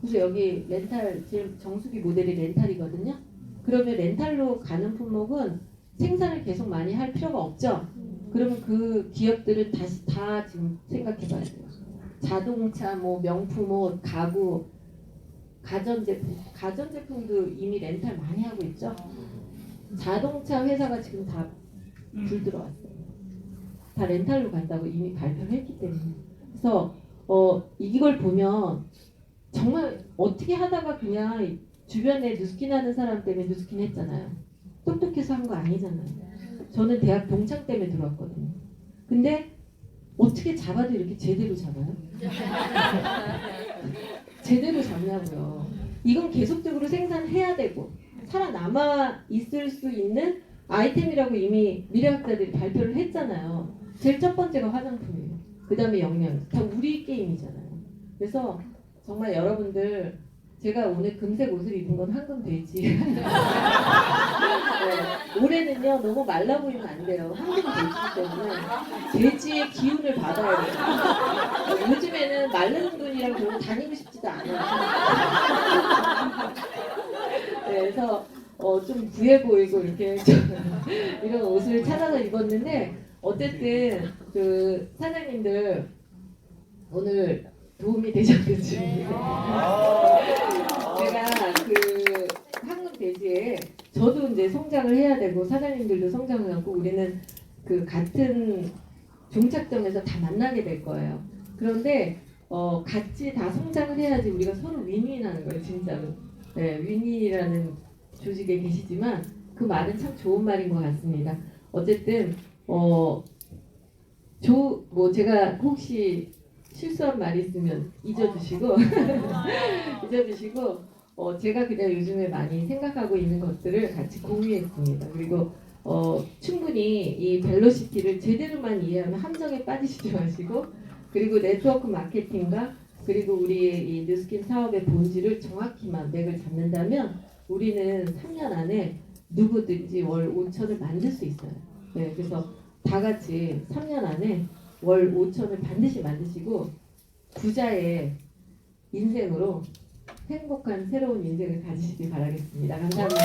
A: 그래서 여기 렌탈, 지금 정수기 모델이 렌탈이거든요. 그러면 렌탈로 가는 품목은 생산을 계속 많이 할 필요가 없죠. 그러면 그 기업들은 다시 다 지금 생각해 봐야 돼요. 자동차, 뭐 명품 옷, 가구, 가전제품도 이미 렌탈 많이 하고 있죠. 자동차 회사가 지금 다 불 들어왔어요. 다 렌탈로 간다고 이미 발표를 했기 때문에. 그래서 이걸 보면 정말 어떻게 하다가 그냥 주변에 누스킨 하는 사람 때문에 누스킨 했잖아요. 똑똑해서 한 거 아니잖아요. 저는 대학 동창 때문에 들어왔거든요. 근데 어떻게 잡아도 이렇게 제대로 잡아요? 제대로 잡냐고요. 이건 계속적으로 생산해야 되고 살아남아 있을 수 있는 아이템이라고 이미 미래학자들이 발표를 했잖아요. 제일 첫 번째가 화장품이에요. 그 다음에 영양. 다 우리 게임이잖아요. 그래서 정말 여러분들 제가 오늘 금색 옷을 입은 건 황금 돼지. 네, 올해는요 너무 말라 보이면 안 돼요. 황금 돼지이기 때문에 돼지의 기운을 받아야 돼요. 요즘에는 마른 분이랑 별로 다니고 싶지도 않아요. 네, 그래서 좀 부해 보이고 이렇게 이런 옷을 찾아서 입었는데 어쨌든 그 사장님들 오늘 도움이 되셨는지 제가 그 황금 돼지에 저도 이제 성장을 해야 되고 사장님들도 성장을 하고 우리는 그 같은 종착점에서 다 만나게 될 거예요. 그런데 같이 다 성장을 해야지 우리가 서로 윈윈하는 거예요, 진짜로. 네, 윈윈이라는 조직에 계시지만 그 말은 참 좋은 말인 것 같습니다. 어쨌든 뭐 제가 혹시 실수한 말이 있으면 잊어주시고 제가 그냥 요즘에 많이 생각하고 있는 것들을 같이 공유했습니다. 그리고 충분히 이 벨로시티를 제대로만 이해하면 함정에 빠지시지 마시고 그리고 네트워크 마케팅과 그리고 우리의 이 뉴스킨 사업의 본질을 정확히만 맥을 잡는다면 우리는 3년 안에 누구든지 월 5천을 만들 수 있어요. 네, 그래서 다 같이 3년 안에 월 5천을 반드시 만드시고 부자의 인생으로 행복한 새로운 인생을 가지시길 바라겠습니다. 감사합니다.